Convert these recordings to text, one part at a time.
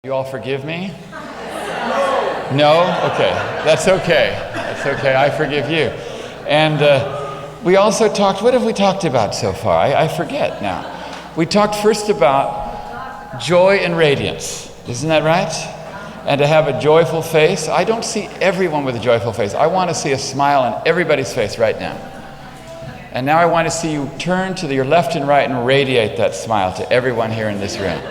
You all forgive me? No? Okay. That's okay. That's okay. I forgive you. And we also talked, what have we talked about so far? I forget now. We talked first about joy and radiance. Isn't that right? And to have a joyful face. I don't see everyone with a joyful face. I want to see a smile on everybody's face right now. And now I want to see you turn to your left and right and radiate that smile to everyone here in this room.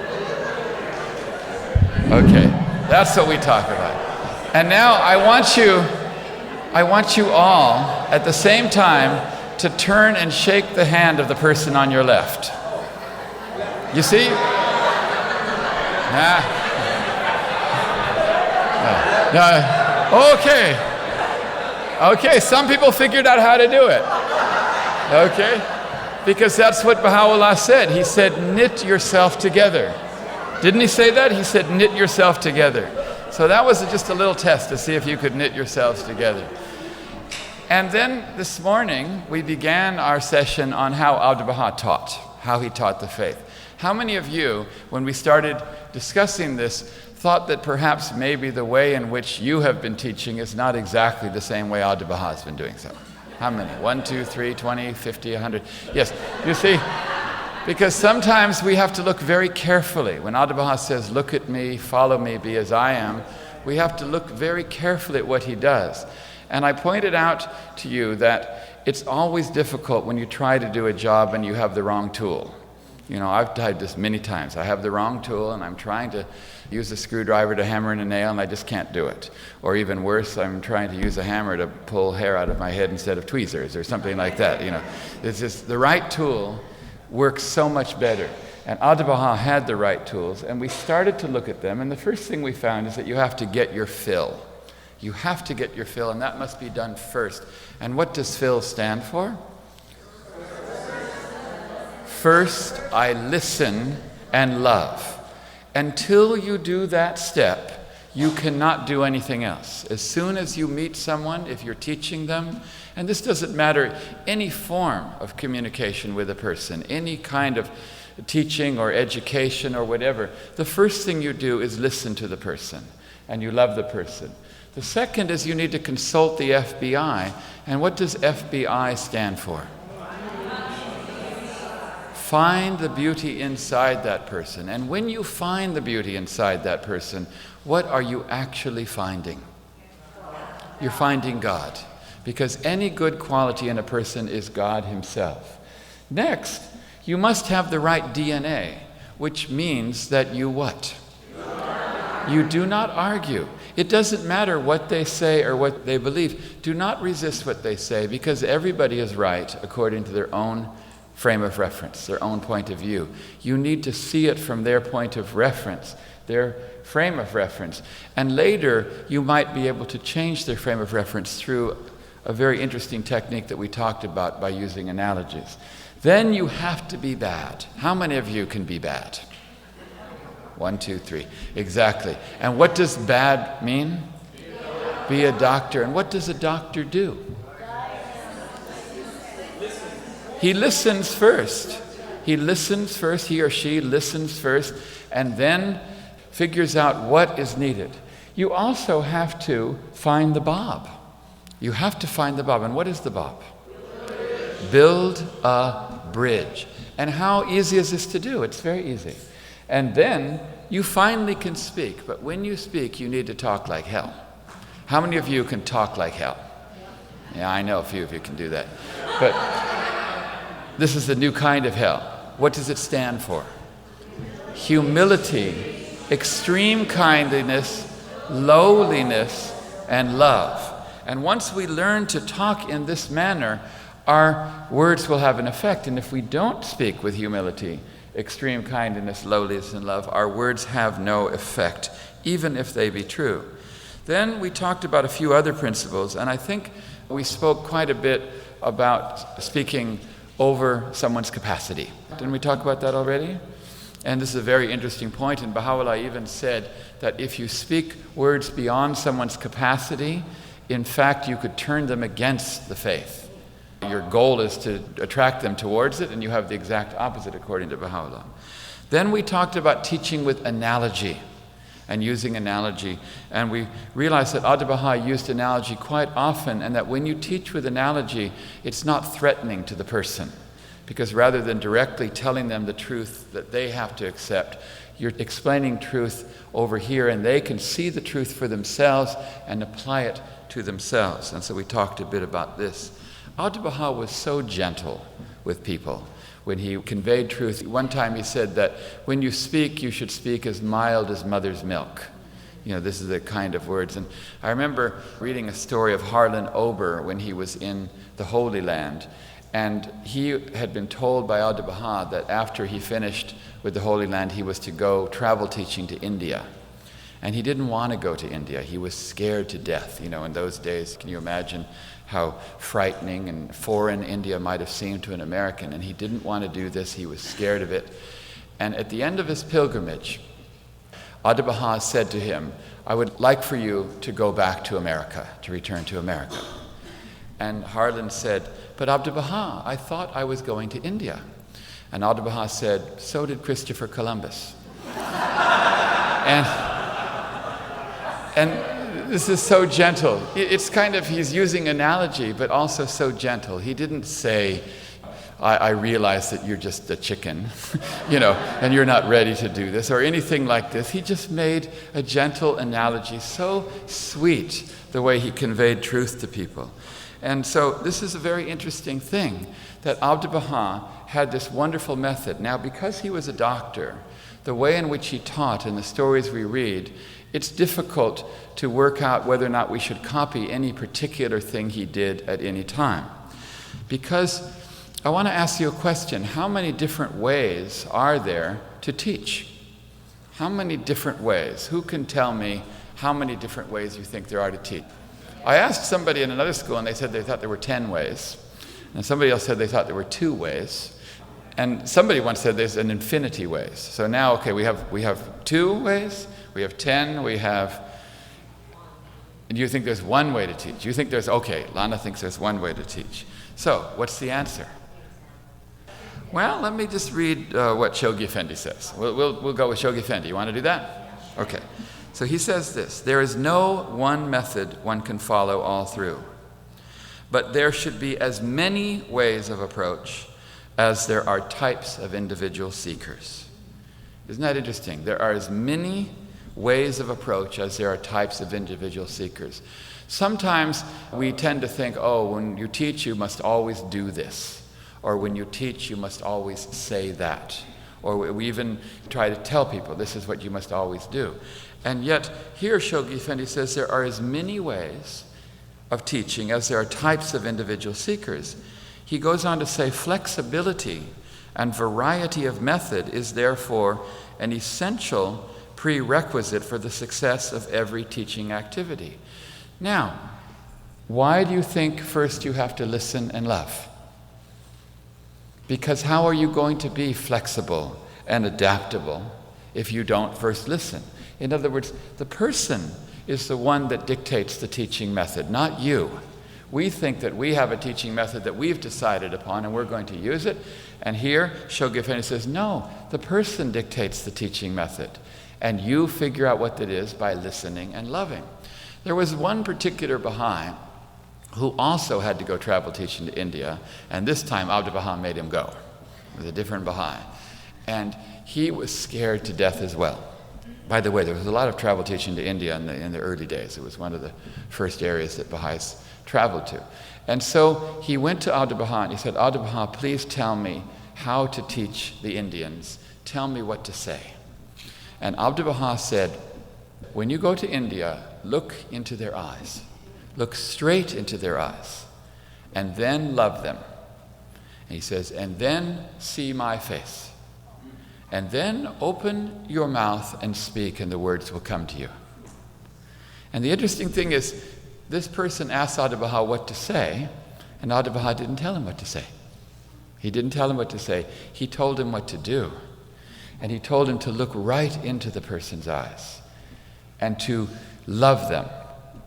Okay, that's what we talk about. And now I want you all at the same time to turn and shake the hand of the person on your left. You see? Okay. Okay, some people figured out how to do it. Okay? Because that's what Baha'u'llah said. He said, knit yourself together. Didn't he say that? He said, knit yourself together. So that was just a little test to see if you could knit yourselves together. And then this morning, we began our session on how Abdu'l-Baha taught, how he taught the faith. How many of you, when we started discussing this, thought that perhaps maybe the way in which you have been teaching is not exactly the same way Abdu'l-Baha has been doing so? How many? 1, 2, 3, 20, 50, 100? Yes, you see, because sometimes we have to look very carefully. When Abdu'l-Baha says, look at me, follow me, be as I am, we have to look very carefully at what he does. And I pointed out to you that it's always difficult when you try to do a job and you have the wrong tool. You know, I've tried this many times. I have the wrong tool and I'm trying to use a screwdriver to hammer in a nail and I just can't do it. Or even worse, I'm trying to use a hammer to pull hair out of my head instead of tweezers or something like that. You know, it's just the right tool works so much better. And Abdu'l-Baha had the right tools, and we started to look at them, and the first thing we found is that you have to get your fill. You have to get your fill, and that must be done first. And what does fill stand for? First, I listen and love. Until you do that step, you cannot do anything else. As soon as you meet someone, if you're teaching them, and this doesn't matter, any form of communication with a person, any kind of teaching or education or whatever, the first thing you do is listen to the person, and you love the person. The second is you need to consult the FBI. And what does FBI stand for? Find the beauty inside that person. And when you find the beauty inside that person, what are you actually finding? You're finding God. Because any good quality in a person is God himself. Next, you must have the right DNA, which means that you what? You do not argue. It doesn't matter what they say or what they believe. Do not resist what they say, because everybody is right according to their own frame of reference, their own point of view. You need to see it from their point of reference, their frame of reference. And later, you might be able to change their frame of reference through a very interesting technique that we talked about by using analogies. Then you have to be bad. How many of you can be bad? 1, 2, 3. Exactly. And what does bad mean? Be a doctor. And what does a doctor do? He listens first. He listens first. He or she listens first, and then figures out what is needed. You also have to find the bob. You have to find the bob. And what is the bob? Build a bridge. And how easy is this to do? It's very easy. And then you finally can speak. But when you speak, you need to talk like hell. How many of you can talk like hell? Yeah, I know a few of you can do that. But this is a new kind of hell. What does it stand for? Humility, extreme kindliness, lowliness, and love. And once we learn to talk in this manner, our words will have an effect. And if we don't speak with humility, extreme kindness, lowliness, and love, our words have no effect, even if they be true. Then we talked about a few other principles, and I think we spoke quite a bit about speaking over someone's capacity. Didn't we talk about that already? And this is a very interesting point, and Baha'u'llah even said that if you speak words beyond someone's capacity, in fact, you could turn them against the faith. Your goal is to attract them towards it, and you have the exact opposite according to Baha'u'llah. Then we talked about teaching with analogy. and using analogy. And we realized that Abdu'l-Baha used analogy quite often, and that when you teach with analogy, it's not threatening to the person. Because rather than directly telling them the truth that they have to accept, you're explaining truth over here, and they can see the truth for themselves and apply it to themselves. And so we talked a bit about this. Abdu'l-Baha was so gentle with people when he conveyed truth. One time he said that when you speak, you should speak as mild as mother's milk. You know, this is the kind of words. And I remember reading a story of Harlan Ober when he was in the Holy Land. And he had been told by Abdu'l-Baha that after he finished with the Holy Land, he was to go travel teaching to India. And he didn't want to go to India. He was scared to death. You know, in those days, can you imagine how frightening and foreign India might have seemed to an American? And he didn't want to do this. He was scared of it. And at the end of his pilgrimage, Abdu'l-Baha said to him, I would like for you to go back to America, to return to America. And Harlan said, but Abdu'l-Baha, I thought I was going to India. And Abdu'l-Baha said, so did Christopher Columbus. And this is so gentle. It's kind of, he's using analogy, but also so gentle. He didn't say, I realize that you're just a chicken, you know, and you're not ready to do this, or anything like this. He just made a gentle analogy, so sweet, the way he conveyed truth to people. And so this is a very interesting thing, that Abdu'l-Baha had this wonderful method. Now, because he was a doctor, the way in which he taught and the stories we read, it's difficult to work out whether or not we should copy any particular thing he did at any time. Because I want to ask you a question. How many different ways are there to teach? How many different ways? Who can tell me how many different ways you think there are to teach? I asked somebody in another school, and they said they thought there were 10 ways. And somebody else said they thought there were 2 ways. And somebody once said there's an infinity ways. So now, okay, we have 2 ways, we have 10, we have... And you think there's 1 way to teach. You think there's... Okay, Lana thinks there's 1 way to teach. So, what's the answer? Well, let me just read what Shoghi Effendi says. We'll go with Shoghi Effendi. You want to do that? Okay. So he says this, there is no one method one can follow all through, but there should be as many ways of approach as there are types of individual seekers. Isn't that interesting? There are as many ways of approach as there are types of individual seekers. Sometimes we tend to think, oh, when you teach, you must always do this. Or when you teach, you must always say that. Or we even try to tell people, this is what you must always do. And yet, here Shoghi Effendi says there are as many ways of teaching as there are types of individual seekers. He goes on to say flexibility and variety of method is therefore an essential prerequisite for the success of every teaching activity. Now, why do you think first you have to listen and love? Because how are you going to be flexible and adaptable if you don't first listen? In other words, the person is the one that dictates the teaching method, not you. We think that we have a teaching method that we've decided upon and we're going to use it. And here, Shoghi Effendi says, no, the person dictates the teaching method. And you figure out what that is by listening and loving. There was one particular Baha'i who also had to go travel teaching to India, and this time Abdu'l-Baha made him go. It was a different Baha'i. And he was scared to death as well. By the way, there was a lot of travel teaching to India in the early days. It was one of the first areas that Baha'is traveled to. And so he went to Abdu'l-Baha and he said, Abdu'l-Baha, please tell me how to teach the Indians. Tell me what to say. And Abdu'l-Baha said, when you go to India, look into their eyes. Look straight into their eyes. And then love them. And he says, and then see my face. And then open your mouth and speak, and the words will come to you. And the interesting thing is, this person asked Abdu'l-Baha what to say, and Abdu'l-Baha didn't tell him what to say. He didn't tell him what to say. He told him what to do. And he told him to look right into the person's eyes and to love them,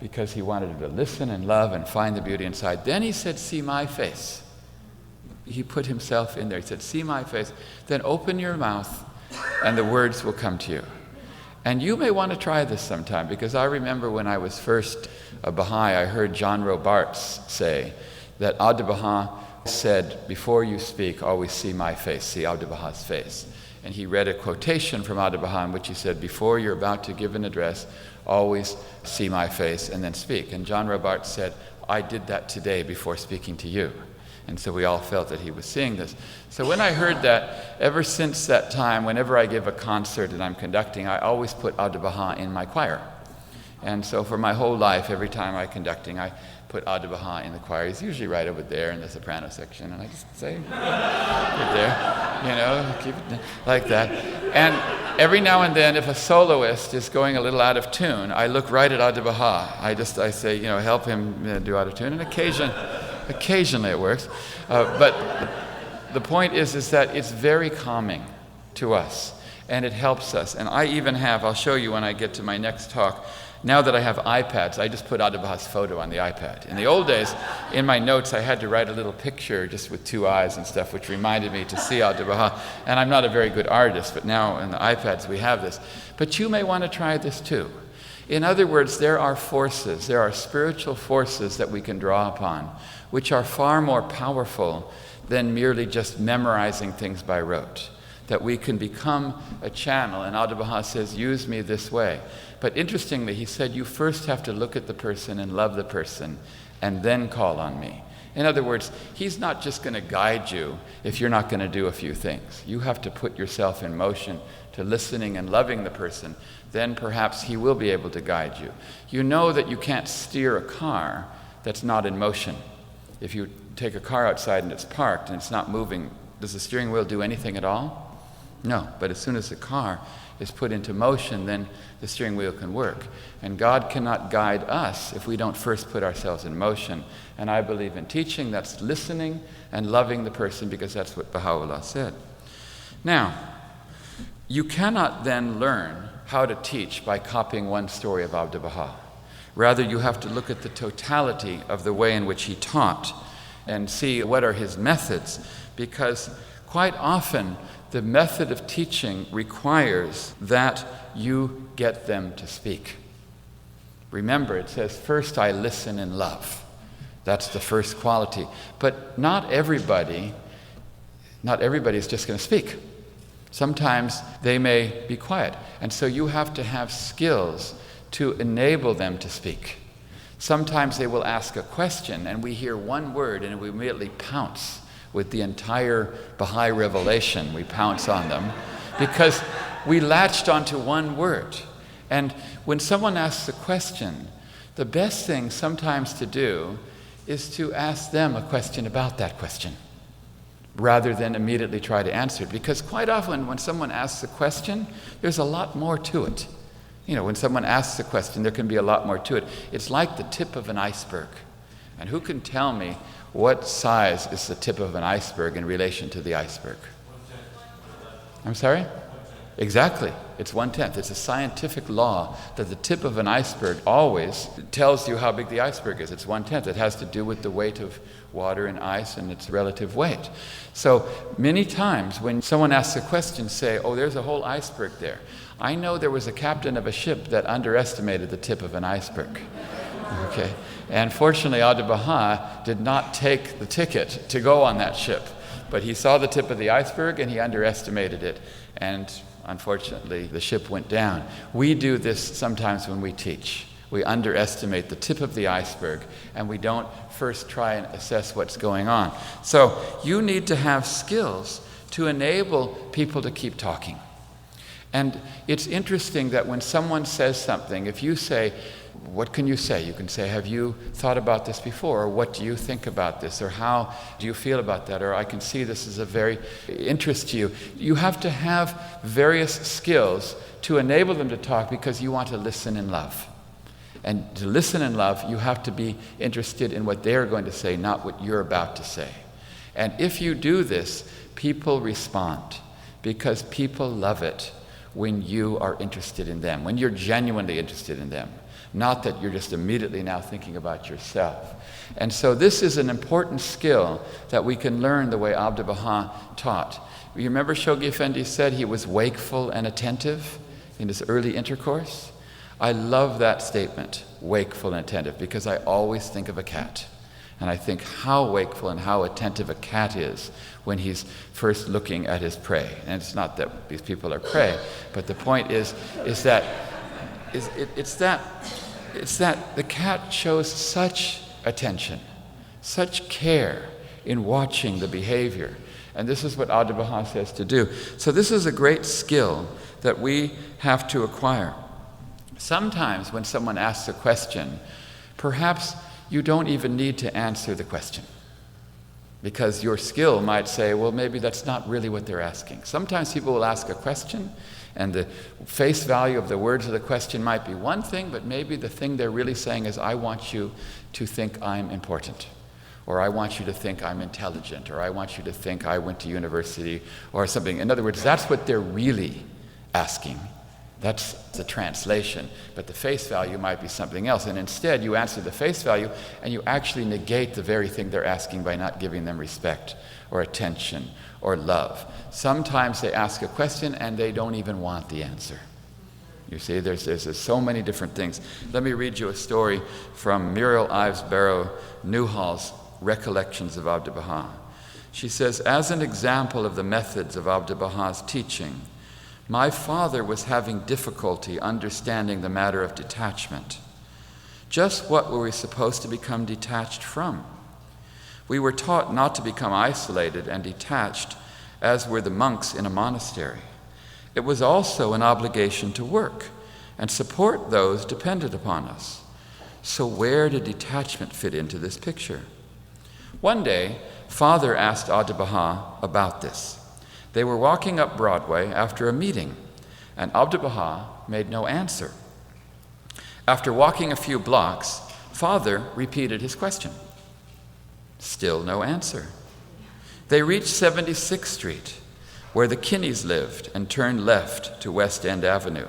because he wanted him to listen and love and find the beauty inside. Then he said, see my face. He put himself in there. He said, see my face. Then open your mouth and the words will come to you. And you may want to try this sometime, because I remember when I was first a Baha'i, I heard John Robarts say that Abdu'l-Baha said, before you speak, always see my face, see Abdu'l-Baha's face. And he read a quotation from Abdu'l-Baha in which he said, before you're about to give an address, always see my face and then speak. And John Robarts said, I did that today before speaking to you. And so we all felt that he was seeing this. So when I heard that, ever since that time, whenever I give a concert that I'm conducting, I always put Abdu'l-Baha in my choir. And so for my whole life, every time I'm conducting, I put Abdu'l-Baha in the choir. He's usually right over there in the soprano section, and I just say, right there, keep it like that. And every now and then, if a soloist is going a little out of tune, I look right at Abdu'l-Baha. I say, help him do out of tune, and occasionally it works. But the point is that it's very calming to us, and it helps us. And I even have, I'll show you when I get to my next talk, now that I have iPads, I just put Abdu'l-Baha's photo on the iPad. In the old days, in my notes, I had to write a little picture just with 2 eyes and stuff, which reminded me to see Abdu'l-Baha. And I'm not a very good artist, but now in the iPads we have this. But you may want to try this too. In other words, there are spiritual forces that we can draw upon, which are far more powerful than merely just memorizing things by rote. That we can become a channel, and Abdu'l-Baha says, use me this way. But interestingly, he said, you first have to look at the person and love the person, and then call on me. In other words, he's not just going to guide you if you're not going to do a few things. You have to put yourself in motion to listening and loving the person. Then perhaps he will be able to guide you. You know that you can't steer a car that's not in motion. If you take a car outside and it's parked and it's not moving, does the steering wheel do anything at all? No, but as soon as the car is put into motion, then the steering wheel can work. And God cannot guide us if we don't first put ourselves in motion. And I believe in teaching, that's listening and loving the person, because that's what Baha'u'llah said. Now, you cannot then learn how to teach by copying one story of Abdu'l-Baha. Rather, you have to look at the totality of the way in which he taught and see what are his methods, because quite often the method of teaching requires that you get them to speak. Remember, it says, first I listen and love. That's the first quality. But not everybody is just going to speak. Sometimes they may be quiet. And so you have to have skills to enable them to speak. Sometimes they will ask a question, and we hear one word and we immediately pounce. With the entire Baha'i revelation, we pounce on them because we latched onto one word. And when someone asks a question, the best thing sometimes to do is to ask them a question about that question rather than immediately try to answer it. Because quite often when someone asks a question, there's a lot more to it. When someone asks a question, there can be a lot more to it. It's like the tip of an iceberg. And who can tell me what size is the tip of an iceberg in relation to the iceberg? I'm sorry? Exactly. It's 1/10. It's a scientific law that the tip of an iceberg always tells you how big the iceberg is. It's 1/10. It has to do with the weight of water and ice and its relative weight. So many times when someone asks a question, say, oh, there's a whole iceberg there. I know there was a captain of a ship that underestimated the tip of an iceberg. Okay. And fortunately, Abdu'l-Baha did not take the ticket to go on that ship. But he saw the tip of the iceberg and he underestimated it. And unfortunately, the ship went down. We do this sometimes when we teach. We underestimate the tip of the iceberg and we don't first try and assess what's going on. So you need to have skills to enable people to keep talking. And it's interesting that when someone says something, if you say, what can you say? You can say, have you thought about this before? Or what do you think about this? Or how do you feel about that? Or I can see this is a very interest to you. You have to have various skills to enable them to talk because you want to listen in love. And to listen in love, you have to be interested in what they're going to say, not what you're about to say. And if you do this, people respond because people love it when you are interested in them, when you're genuinely interested in them. Not that you're just immediately now thinking about yourself. And so this is an important skill that we can learn the way Abdu'l-Baha taught. You remember Shoghi Effendi said he was wakeful and attentive? in his early intercourse. I love that statement, wakeful and attentive, because I always think of a cat. And I think how wakeful and how attentive a cat is when he's first looking at his prey. And it's not that these people are prey, but the point is that the cat shows such attention, such care in watching the behavior. And this is what Abdu'l-Baha says to do. So this is a great skill that we have to acquire. Sometimes when someone asks a question, perhaps you don't even need to answer the question, because your skill might say, well, maybe that's not really what they're asking. Sometimes people will ask a question, and the face value of the words of the question might be one thing, but maybe the thing they're really saying is, I want you to think I'm important, or I want you to think I'm intelligent, or I want you to think I went to university, or something. In other words, that's what they're really asking. That's the translation, but the face value might be something else. And instead, you answer the face value, and you actually negate the very thing they're asking by not giving them respect or attention or love. Sometimes they ask a question, and they don't even want the answer. You see, there's so many different things. Let me read you a story from Muriel Ives Barrow Newhall's Recollections of Abdu'l-Baha. She says, as an example of the methods of Abdu'l-Baha's teaching, my father was having difficulty understanding the matter of detachment. Just what were we supposed to become detached from? We were taught not to become isolated and detached, as were the monks in a monastery. It was also an obligation to work and support those dependent upon us. So where did detachment fit into this picture? One day, Father asked Abdu'l-Baha about this. They were walking up Broadway after a meeting, and Abdu'l-Baha made no answer. After walking a few blocks, Father repeated his question. Still no answer. They reached 76th Street, where the Kinneys lived, and turned left to West End Avenue.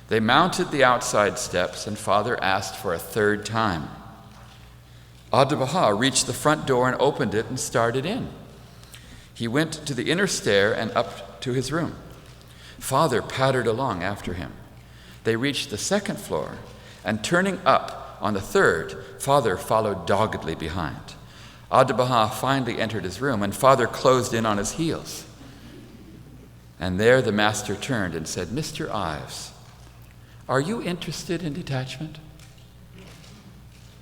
They mounted the outside steps, and Father asked for a third time. Abdu'l-Baha reached the front door and opened it and started in. He went to the inner stair and up to his room. Father pattered along after him. They reached the second floor, and turning up on the third, Father followed doggedly behind. Abdu'l-Baha finally entered his room, and Father closed in on his heels. And there the master turned and said, Mr. Ives, are you interested in detachment?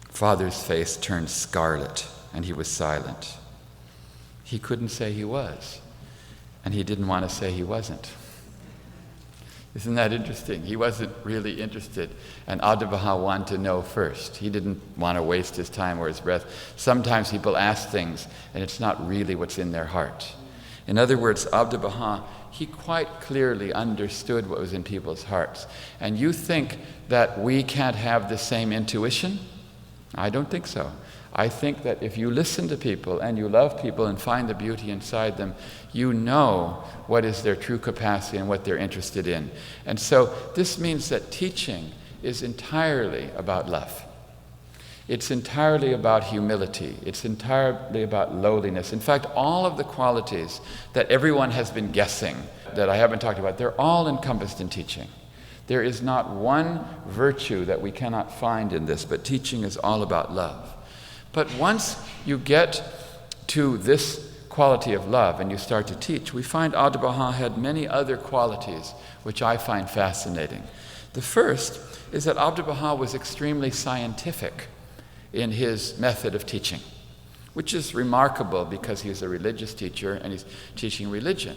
Father's face turned scarlet, and he was silent. He couldn't say he was, and he didn't want to say he wasn't. Isn't that interesting? He wasn't really interested, and Abdu'l-Baha wanted to know first. He didn't want to waste his time or his breath. Sometimes people ask things, and it's not really what's in their heart. In other words, Abdu'l-Baha, he quite clearly understood what was in people's hearts. And you think that we can't have the same intuition? I don't think so. I think that if you listen to people and you love people and find the beauty inside them, you know what is their true capacity and what they're interested in. And so this means that teaching is entirely about love. It's entirely about humility. It's entirely about lowliness. In fact, all of the qualities that everyone has been guessing that I haven't talked about, they're all encompassed in teaching. There is not one virtue that we cannot find in this, but teaching is all about love. But once you get to this quality of love and you start to teach, we find Abdu'l-Baha had many other qualities which I find fascinating. The first is that Abdu'l-Baha was extremely scientific in his method of teaching, which is remarkable because he's a religious teacher and he's teaching religion.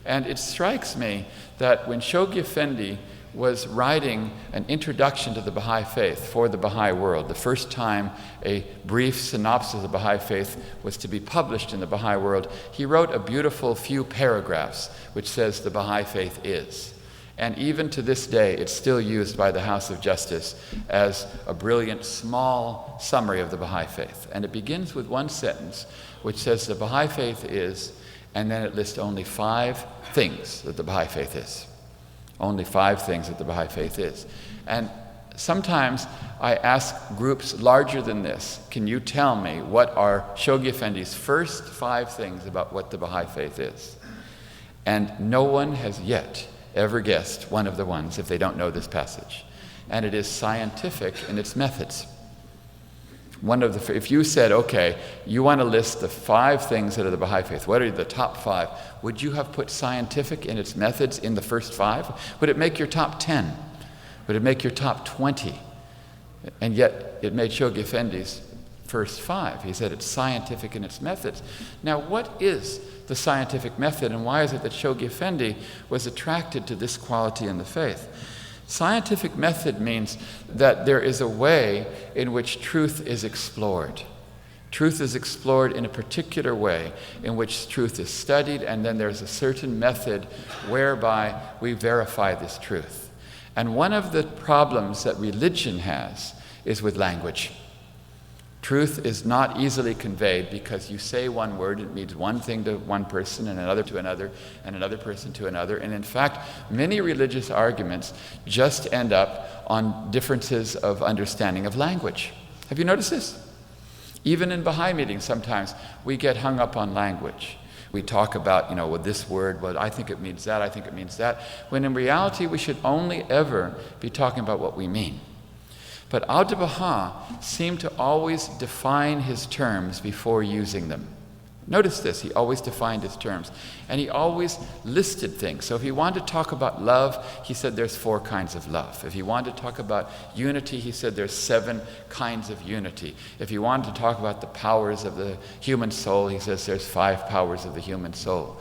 And it strikes me that when Shoghi Effendi was writing an introduction to the Baha'i faith for the Baha'i world, the first time a brief synopsis of the Baha'i faith was to be published in the Baha'i world, he wrote a beautiful few paragraphs which says the Baha'i faith is. And even to this day, it's still used by the House of Justice as a brilliant small summary of the Baha'i faith. And it begins with one sentence which says the Baha'i faith is, and then it lists only 5 things that the Baha'i faith is. Only 5 things that the Baha'i faith is. And sometimes I ask groups larger than this, can you tell me what are Shoghi Effendi's first 5 things about what the Baha'i faith is? And no one has yet ever guessed one of the ones if they don't know this passage. And it is scientific in its methods. If you said, okay, you want to list the 5 things that are the Baha'i faith, what are the top 5? Would you have put scientific in its methods in the first 5? Would it make your top 10? Would it make your top 20? And yet it made Shoghi Effendi's first 5. He said it's scientific in its methods. Now, what is the scientific method, and why is it that Shoghi Effendi was attracted to this quality in the faith? Scientific method means that there is a way in which truth is explored. Truth is explored in a particular way in which truth is studied, and then there's a certain method whereby we verify this truth. And one of the problems that religion has is with language. Truth is not easily conveyed because you say one word, it means one thing to one person and another to another and another person to another. And in fact, many religious arguments just end up on differences of understanding of language. Have you noticed this? Even in Baha'i meetings, sometimes we get hung up on language. We talk about, with this word, well, I think it means that, I think it means that, when in reality we should only ever be talking about what we mean. But Abdu'l-Baha seemed to always define his terms before using them. Notice this, he always defined his terms. And he always listed things. So if he wanted to talk about love, he said there's 4 kinds of love. If he wanted to talk about unity, he said there's 7 kinds of unity. If he wanted to talk about the powers of the human soul, he says there's 5 powers of the human soul.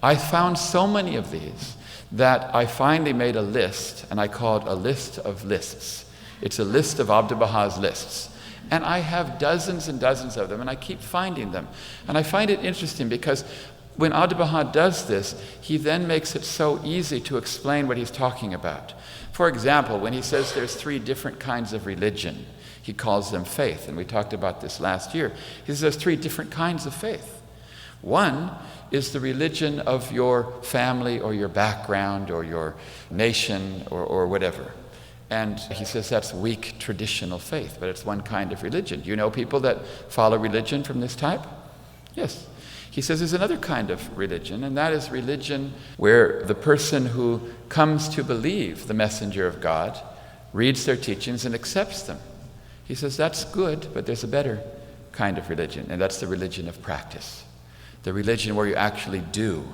I found so many of these that I finally made a list, and I called a list of lists. It's a list of Abdu'l-Baha's lists. And I have dozens and dozens of them, and I keep finding them. And I find it interesting because when Abdu'l-Baha does this, he then makes it so easy to explain what he's talking about. For example, when he says there's 3 different kinds of religion, he calls them faith, and we talked about this last year. He says there's 3 different kinds of faith. One is the religion of your family or your background or your nation or whatever. And he says that's weak traditional faith, but it's one kind of religion. Do you know people that follow religion from this type? Yes. He says there's another kind of religion, and that is religion where the person who comes to believe the messenger of God reads their teachings and accepts them. He says that's good, but there's a better kind of religion, and that's the religion of practice. The religion where you actually do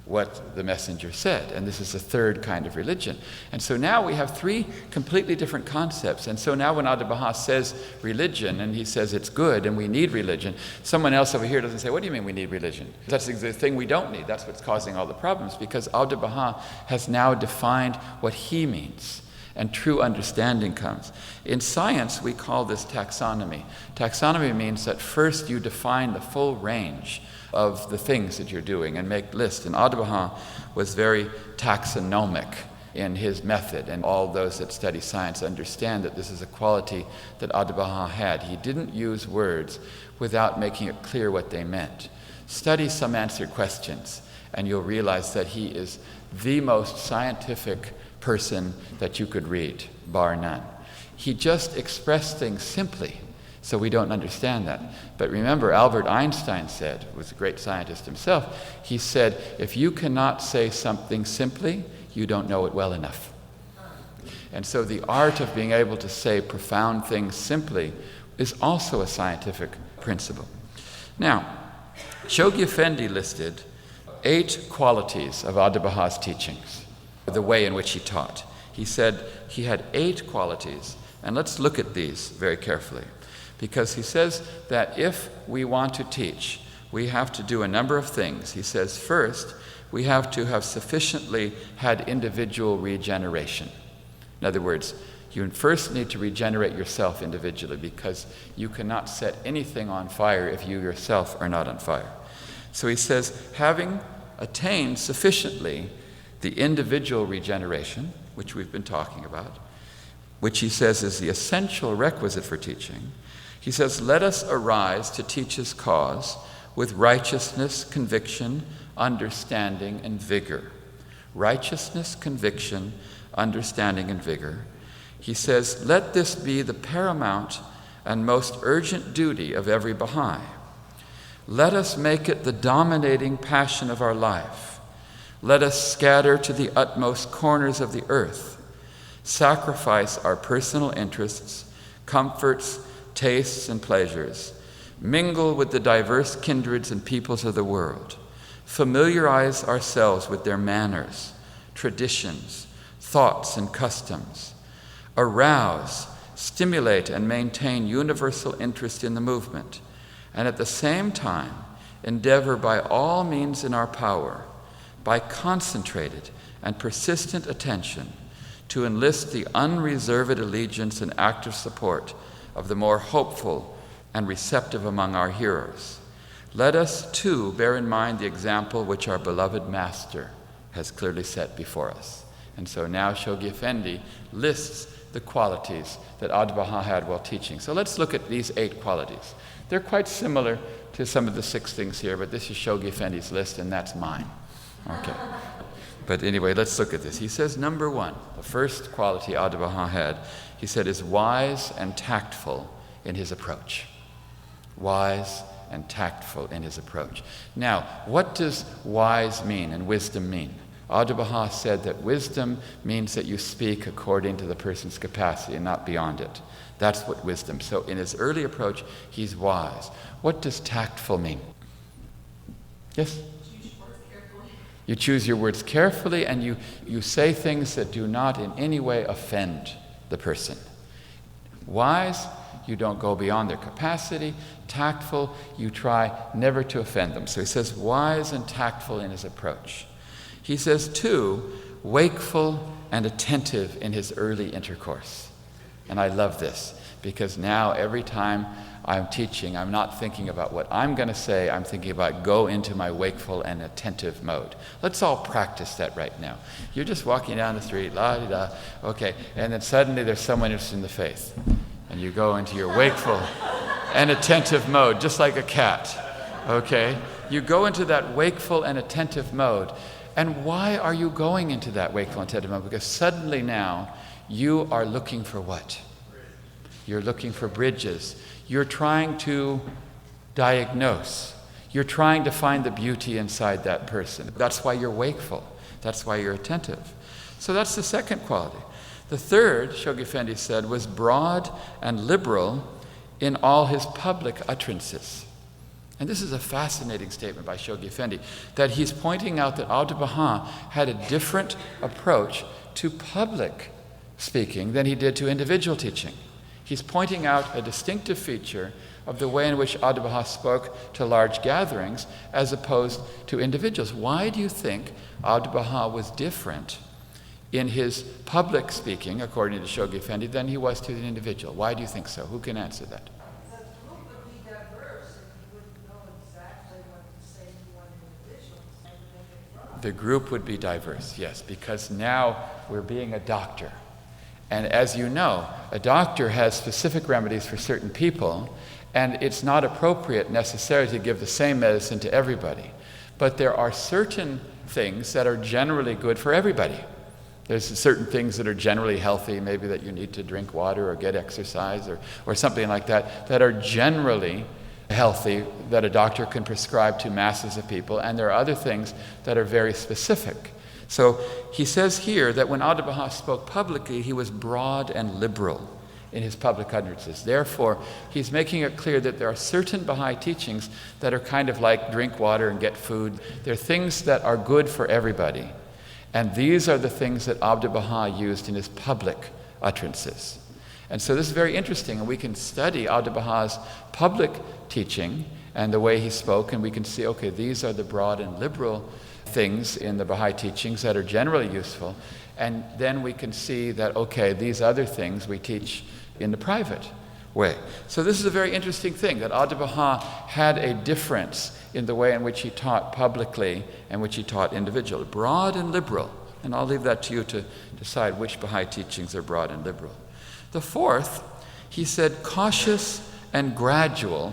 what the messenger said. And this is the 3rd kind of religion. And so now we have 3 completely different concepts. And so now when Abdu'l-Baha says religion, and he says it's good and we need religion, someone else over here doesn't say, what do you mean we need religion? That's the thing we don't need. That's what's causing all the problems, because Abdu'l-Baha has now defined what he means. And true understanding comes. In science, we call this taxonomy. Taxonomy means that first you define the full range of the things that you're doing and make lists. And Abdu'l-Baha was very taxonomic in his method, and all those that study science understand that this is a quality that Abdu'l-Baha had. He didn't use words without making it clear what they meant. Study some answered questions, and you'll realize that he is the most scientific person that you could read, bar none. He just expressed things simply, so we don't understand that. But remember, Albert Einstein said, who was a great scientist himself, he said, if you cannot say something simply, you don't know it well enough. And so the art of being able to say profound things simply is also a scientific principle. Now, Shoghi Effendi listed 8 qualities of Abdu'l-Baha's teachings, the way in which he taught. He said he had 8 qualities, and let's look at these very carefully. Because he says that if we want to teach, we have to do a number of things. He says, first, we have to have sufficiently had individual regeneration. In other words, you first need to regenerate yourself individually, because you cannot set anything on fire if you yourself are not on fire. So he says, having attained sufficiently the individual regeneration, which we've been talking about, which he says is the essential requisite for teaching, he says, let us arise to teach his cause with righteousness, conviction, understanding, and vigor. Righteousness, conviction, understanding, and vigor. He says, let this be the paramount and most urgent duty of every Baha'i. Let us make it the dominating passion of our life. Let us scatter to the utmost corners of the earth, sacrifice our personal interests, comforts, tastes, and pleasures, mingle with the diverse kindreds and peoples of the world, familiarize ourselves with their manners, traditions, thoughts, and customs, arouse, stimulate, and maintain universal interest in the movement, and at the same time endeavor by all means in our power, by concentrated and persistent attention, to enlist the unreserved allegiance and active support of the more hopeful and receptive among our hearers. Let us, too, bear in mind the example which our beloved Master has clearly set before us. And so now Shoghi Effendi lists the qualities that Abdu'l-Baha had while teaching. So let's look at these 8 qualities. They're quite similar to some of the 6 things here, but this is Shoghi Effendi's list, and that's mine. Okay. But anyway, let's look at this. He says, number 1, the first quality Abdu'l-Baha had, he said, is wise and tactful in his approach. Wise and tactful in his approach. Now, what does wise mean and wisdom mean? Abdu'l-Baha said that wisdom means that you speak according to the person's capacity and not beyond it. That's what wisdom. So in his early approach, he's wise. What does tactful mean? Yes? You choose your words carefully, and you say things that do not in any way offend the person. Wise, you don't go beyond their capacity. Tactful, you try never to offend them. So he says wise and tactful in his approach. He says, 2, wakeful and attentive in his early intercourse. And I love this, because now every time I'm teaching, I'm not thinking about what I'm going to say. I'm thinking about go into my wakeful and attentive mode. Let's all practice that right now. You're just walking down the street, la-di-da, okay, and then suddenly there's someone interested in the faith. And you go into your wakeful and attentive mode, just like a cat, okay? You go into that wakeful and attentive mode. And why are you going into that wakeful and attentive mode? Because suddenly now you are looking for what? You're looking for bridges. You're trying to diagnose. You're trying to find the beauty inside that person. That's why you're wakeful. That's why you're attentive. So that's the second quality. The third, Shoghi Effendi said, was broad and liberal in all his public utterances. And this is a fascinating statement by Shoghi Effendi, that he's pointing out that Abdu'l-Baha had a different approach to public speaking than he did to individual teaching. He's pointing out a distinctive feature of the way in which Abdu'l-Baha spoke to large gatherings as opposed to individuals. Why do you think Abdu'l-Baha was different in his public speaking, according to Shoghi Effendi, than he was to the individual? Why do you think so? Who can answer that? The group would be diverse, and you wouldn't know exactly what to say to one individual. The group would be diverse, yes, because now we're being a doctor. And as you know, a doctor has specific remedies for certain people, and it's not appropriate necessarily to give the same medicine to everybody. But there are certain things that are generally good for everybody. There's certain things that are generally healthy, maybe that you need to drink water or get exercise or something like that, that are generally healthy, that a doctor can prescribe to masses of people, and there are other things that are very specific. So he says here that when Abdu'l-Baha spoke publicly, he was broad and liberal in his public utterances. Therefore, he's making it clear that there are certain Baha'i teachings that are kind of like drink water and get food. They're things that are good for everybody. And these are the things that Abdu'l-Baha used in his public utterances. And so this is very interesting, and we can study Abdu'l-Baha's public teaching and the way he spoke, and we can see, okay, these are the broad and liberal things in the Baha'i teachings that are generally useful, and then we can see that, okay, these other things we teach in the private way. So this is a very interesting thing, that Abdu'l-Baha had a difference in the way in which he taught publicly and which he taught individually. Broad and liberal. And I'll leave that to you to decide which Baha'i teachings are broad and liberal. The fourth, he said, cautious and gradual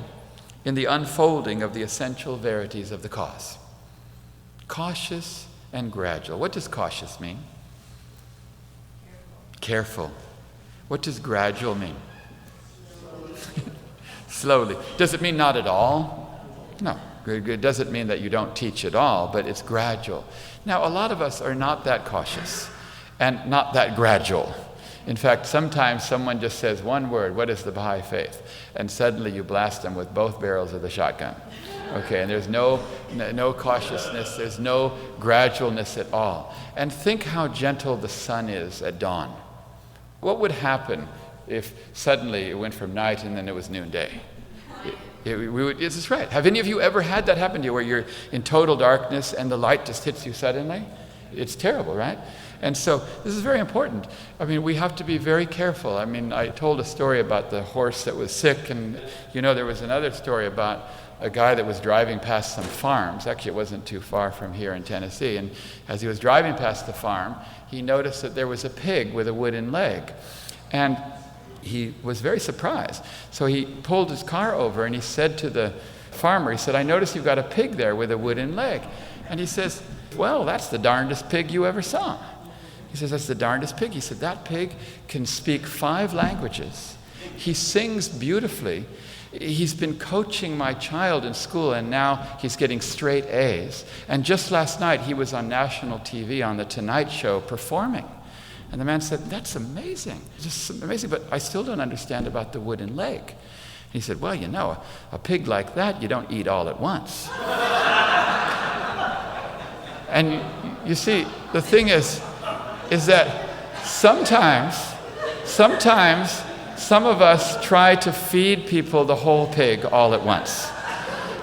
in the unfolding of the essential verities of the cause. Cautious and gradual. What does cautious mean? Careful. What does gradual mean? Slowly. Does it mean not at all? No. It doesn't mean that you don't teach at all, but it's gradual. Now, a lot of us are not that cautious and not that gradual. In fact, sometimes someone just says one word, what is the Baha'i faith? And suddenly you blast them with both barrels of the shotgun. Okay, and there's no cautiousness, there's no gradualness at all. And think how gentle the sun is at dawn. What would happen if suddenly it went from night and then it was noonday? This is right. Have any of you ever had that happen to you where you're in total darkness and the light just hits you suddenly? It's terrible, right? And so this is very important. I mean, we have to be very careful. I mean, I told a story about the horse that was sick, and there was another story about a guy that was driving past some farms. Actually, it wasn't too far from here in Tennessee. And as he was driving past the farm, he noticed that there was a pig with a wooden leg. And he was very surprised. So he pulled his car over and he said to the farmer, he said, I noticed you've got a pig there with a wooden leg. And he says, well, that's the darndest pig you ever saw. He says, that's the darndest pig. He said, that pig can speak 5 languages. He sings beautifully. He's been coaching my child in school, and now he's getting straight A's. And just last night, he was on national TV on The Tonight Show performing. And the man said, that's amazing, just amazing, but I still don't understand about the wooden leg. And he said, well, a pig like that, you don't eat all at once. And you see, the thing is that sometimes some of us try to feed people the whole pig all at once.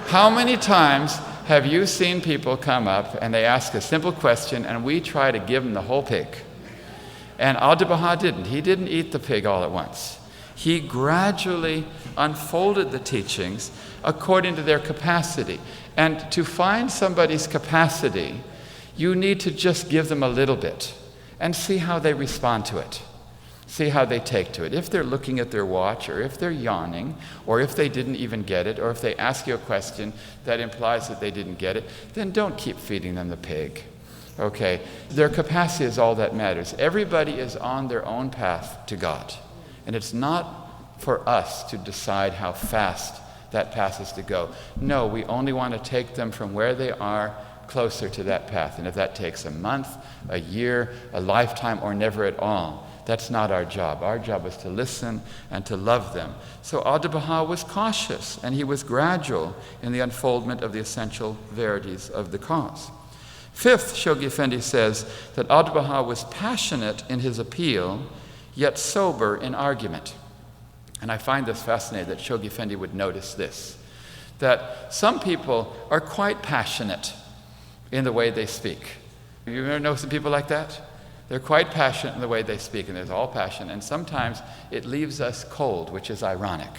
How many times have you seen people come up and they ask a simple question and we try to give them the whole pig? And Abdu'l-Baha didn't. He didn't eat the pig all at once. He gradually unfolded the teachings according to their capacity. And to find somebody's capacity, you need to just give them a little bit and see how they respond to it. See how they take to it. If they're looking at their watch, or if they're yawning, or if they didn't even get it, or if they ask you a question that implies that they didn't get it, then don't keep feeding them the pig. Okay, their capacity is all that matters. Everybody is on their own path to God. And it's not for us to decide how fast that path is to go. No, we only want to take them from where they are closer to that path. And if that takes a month, a year, a lifetime, or never at all, that's not our job. Our job is to listen and to love them. So Abdu'l-Baha was cautious, and he was gradual in the unfoldment of the essential verities of the cause. Fifth, Shoghi Effendi says that Abdu'l-Baha was passionate in his appeal, yet sober in argument. And I find this fascinating that Shoghi Effendi would notice this, that some people are quite passionate in the way they speak. You ever know some people like that? They're quite passionate in the way they speak, and there's all passion, and sometimes it leaves us cold, which is ironic,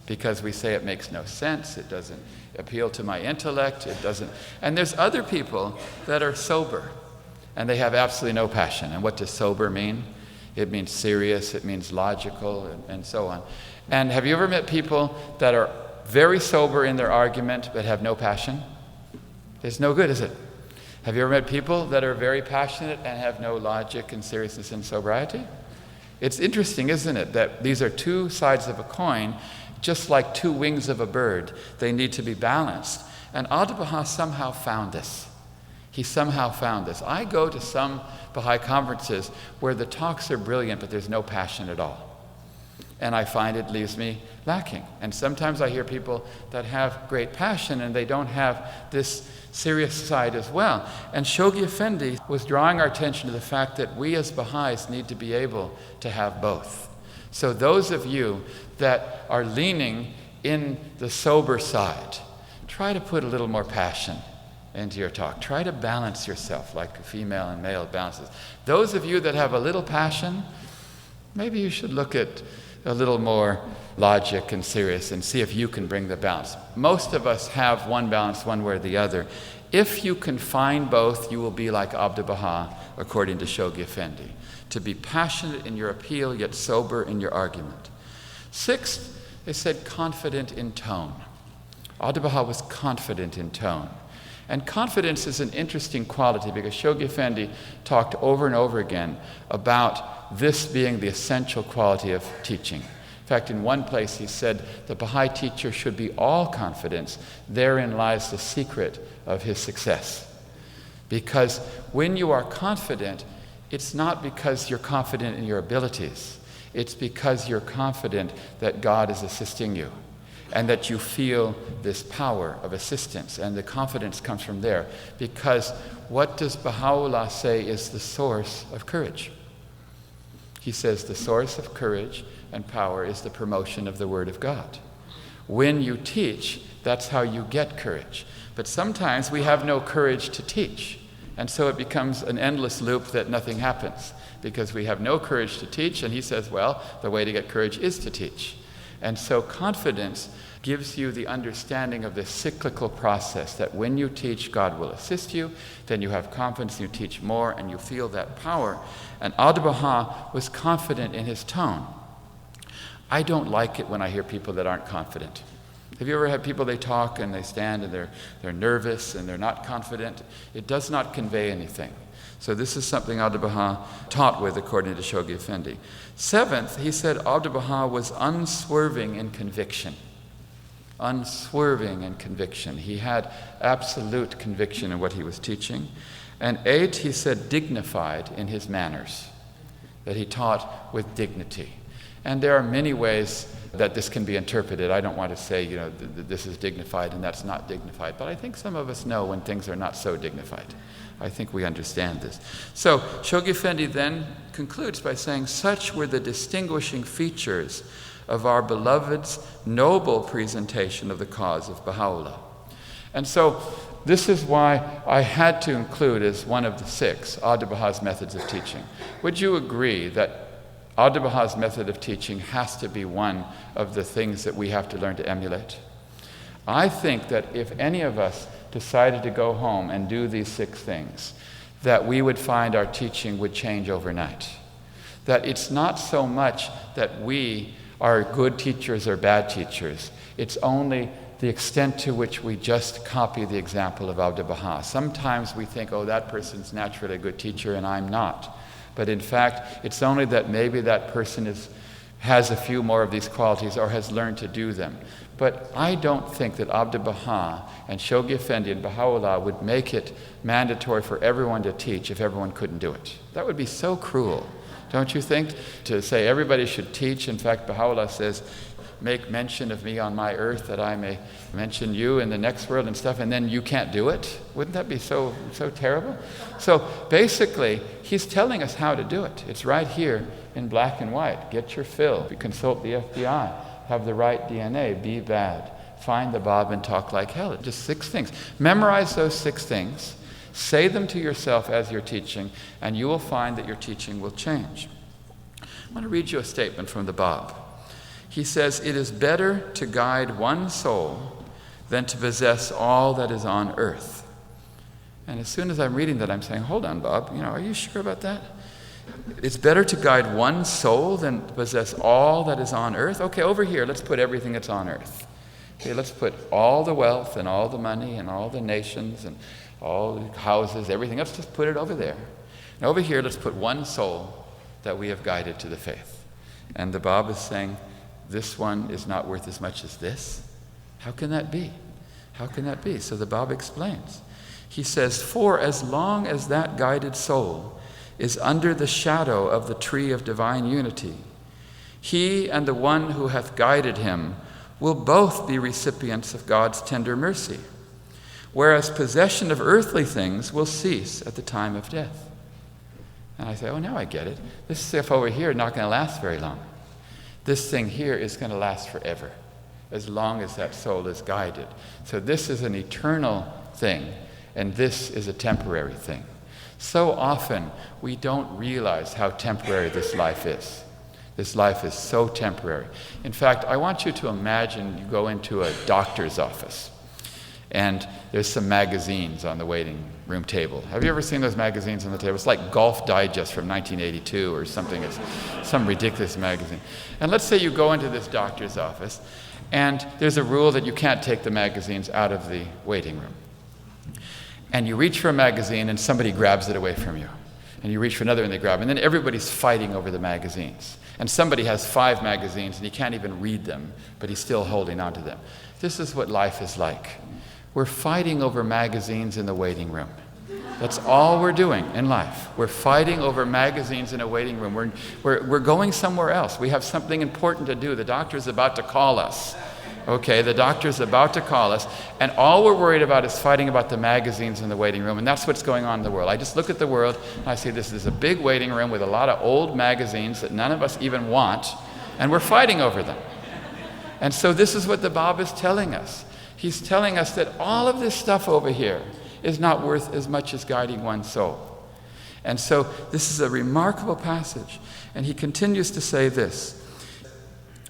because we say it makes no sense, it doesn't appeal to my intellect, it doesn't. And there's other people that are sober, and they have absolutely no passion. And what does sober mean? It means serious, it means logical, and so on. And have you ever met people that are very sober in their argument but have no passion? It's no good, is it? Have you ever met people that are very passionate and have no logic and seriousness and sobriety? It's interesting, isn't it, that these are two sides of a coin, just like two wings of a bird. They need to be balanced. And Abdu'l-Baha somehow found this. He somehow found this. I go to some Baha'i conferences where the talks are brilliant, but there's no passion at all. And I find it leaves me lacking. And sometimes I hear people that have great passion and they don't have this serious side as well. And Shoghi Effendi was drawing our attention to the fact that we as Baha'is need to be able to have both. So those of you that are leaning in the sober side, try to put a little more passion into your talk. Try to balance yourself like female and male balances. Those of you that have a little passion, maybe you should look at a little more logic and serious and see if you can bring the balance. Most of us have one balance one way or the other. If you can find both, you will be like Abdu'l-Baha, according to Shoghi Effendi, to be passionate in your appeal, yet sober in your argument. Sixth, they said confident in tone. Abdu'l-Baha was confident in tone. And confidence is an interesting quality because Shoghi Effendi talked over and over again about this being the essential quality of teaching. In fact, in one place he said, the Baha'i teacher should be all confidence. Therein lies the secret of his success. Because when you are confident, it's not because you're confident in your abilities. It's because you're confident that God is assisting you and that you feel this power of assistance. And the confidence comes from there. Because what does Baha'u'llah say is the source of courage? He says the source of courage and power is the promotion of the Word of God. When you teach, that's how you get courage. But sometimes we have no courage to teach. And so it becomes an endless loop that nothing happens because we have no courage to teach. And he says, well, the way to get courage is to teach. And so confidence gives you the understanding of this cyclical process that when you teach, God will assist you. Then you have confidence, you teach more, and you feel that power. And Abdu'l-Baha was confident in his tone. I don't like it when I hear people that aren't confident. Have you ever had people, they talk and they stand and they're nervous and they're not confident? It does not convey anything. So this is something Abdu'l-Baha taught with, according to Shoghi Effendi. Seventh, he said Abdu'l-Baha was unswerving in conviction. Unswerving in conviction. He had absolute conviction in what he was teaching. And eight, he said dignified in his manners, that he taught with dignity. And there are many ways that this can be interpreted. I don't want to say, this is dignified and that's not dignified, but I think some of us know when things are not so dignified. I think we understand this. So Shoghi Effendi then concludes by saying, such were the distinguishing features of our beloved's noble presentation of the cause of Baha'u'llah. And so this is why I had to include as one of the 6 Abdu'l-Baha's methods of teaching. Would you agree that Abdu'l-Baha's method of teaching has to be one of the things that we have to learn to emulate? I think that if any of us decided to go home and do these 6 things, that we would find our teaching would change overnight. That it's not so much that we are good teachers or bad teachers. It's only the extent to which we just copy the example of Abdu'l-Baha. Sometimes we think, oh, that person's naturally a good teacher and I'm not. But in fact, it's only that maybe that person has a few more of these qualities or has learned to do them. But I don't think that Abdu'l-Baha and Shoghi Effendi and Baha'u'llah would make it mandatory for everyone to teach if everyone couldn't do it. That would be so cruel, don't you think? To say everybody should teach. In fact, Baha'u'llah says, make mention of me on my earth that I may mention you in the next world and stuff, and then you can't do it? Wouldn't that be so terrible? So basically, he's telling us how to do it. It's right here in black and white. Get your fill. Consult the FBI. Have the right DNA. Be bad. Find the Bab and talk like hell. Just 6 things. Memorize those 6 things. Say them to yourself as you're teaching, and you will find that your teaching will change. I want to read you a statement from the Bab. He says, it is better to guide one soul than to possess all that is on earth. And as soon as I'm reading that, I'm saying, hold on, Bob, are you sure about that? It's better to guide one soul than to possess all that is on earth? Okay, over here, let's put everything that's on earth. Okay, let's put all the wealth and all the money and all the nations and all the houses, everything. Let's just put it over there. And over here, let's put one soul that we have guided to the faith. And the Bab is saying, this one is not worth as much as this? How can that be? How can that be? So the Bab explains. He says, for as long as that guided soul is under the shadow of the tree of divine unity, he and the one who hath guided him will both be recipients of God's tender mercy, whereas possession of earthly things will cease at the time of death. And I say, oh, now I get it. This stuff over here is not going to last very long. This thing here is going to last forever, as long as that soul is guided. So this is an eternal thing, and this is a temporary thing. So often, we don't realize how temporary this life is. This life is so temporary. In fact, I want you to imagine you go into a doctor's office, and there's some magazines on the waiting room table. Have you ever seen those magazines on the table? It's like Golf Digest from 1982 or something. It's some ridiculous magazine. And let's say you go into this doctor's office, and there's a rule that you can't take the magazines out of the waiting room. And you reach for a magazine, and somebody grabs it away from you. And you reach for another, and they grab it. And then everybody's fighting over the magazines. And somebody has 5 magazines and he can't even read them, but he's still holding on to them. This is what life is like. We're fighting over magazines in the waiting room. That's all we're doing in life. We're fighting over magazines in a waiting room. We're going somewhere else. We have something important to do. The doctor's about to call us. Okay, the doctor's about to call us, and all we're worried about is fighting about the magazines in the waiting room, and that's what's going on in the world. I just look at the world, and I see this is a big waiting room with a lot of old magazines that none of us even want, and we're fighting over them. And so this is what the Bab is telling us. He's telling us that all of this stuff over here is not worth as much as guiding one's soul. And so this is a remarkable passage, and he continues to say this: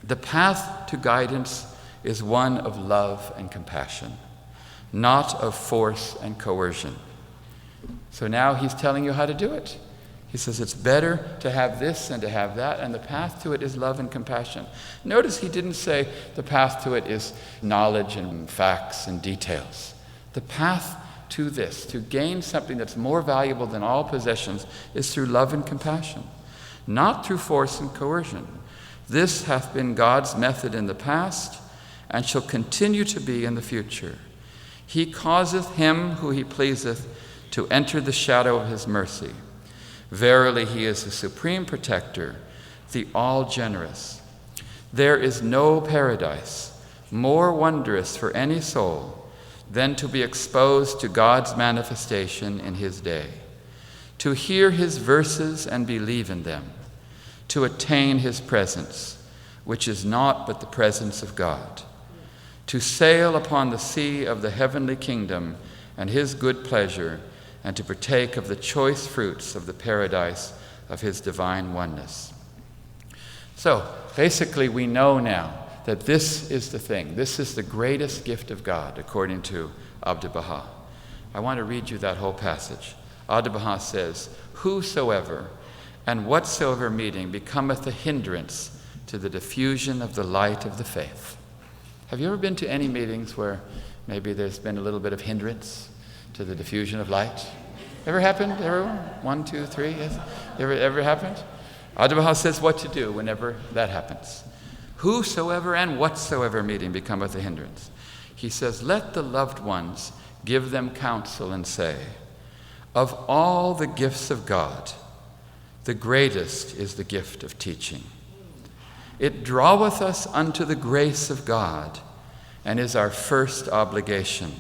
the path to guidance is one of love and compassion, not of force and coercion. So now he's telling you how to do it. He says it's better to have this than to have that, and the path to it is love and compassion. Notice he didn't say the path to it is knowledge and facts and details. The path to this, to gain something that's more valuable than all possessions, is through love and compassion, not through force and coercion. This hath been God's method in the past, and shall continue to be in the future. He causeth him who he pleaseth to enter the shadow of his mercy. Verily he is the supreme protector, the all-generous. There is no paradise more wondrous for any soul than to be exposed to God's manifestation in his day, to hear his verses and believe in them, to attain his presence, which is naught but the presence of God, to sail upon the sea of the heavenly kingdom and his good pleasure, and to partake of the choice fruits of the paradise of his divine oneness. So basically we know now that this is the thing. This is the greatest gift of God, according to Abdu'l-Baha. I want to read you that whole passage. Abdu'l-Baha says, whosoever and whatsoever meeting becometh a hindrance to the diffusion of the light of the faith. Have you ever been to any meetings where maybe there's been a little bit of hindrance to the diffusion of light? Ever happened, everyone? 1, 2, 3, yes? Ever happened? Abdu'l-Baha says what to do whenever that happens. Whosoever and whatsoever meeting becometh a hindrance. He says, let the loved ones give them counsel and say, of all the gifts of God, the greatest is the gift of teaching. It draweth us unto the grace of God, and is our first obligation.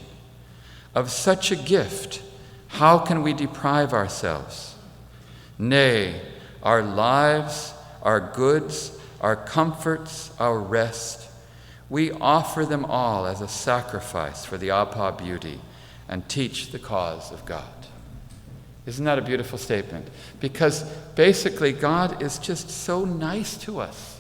Of such a gift, how can we deprive ourselves? Nay, our lives, our goods, our comforts, our rest, we offer them all as a sacrifice for the Abha beauty and teach the cause of God. Isn't that a beautiful statement? Because basically God is just so nice to us.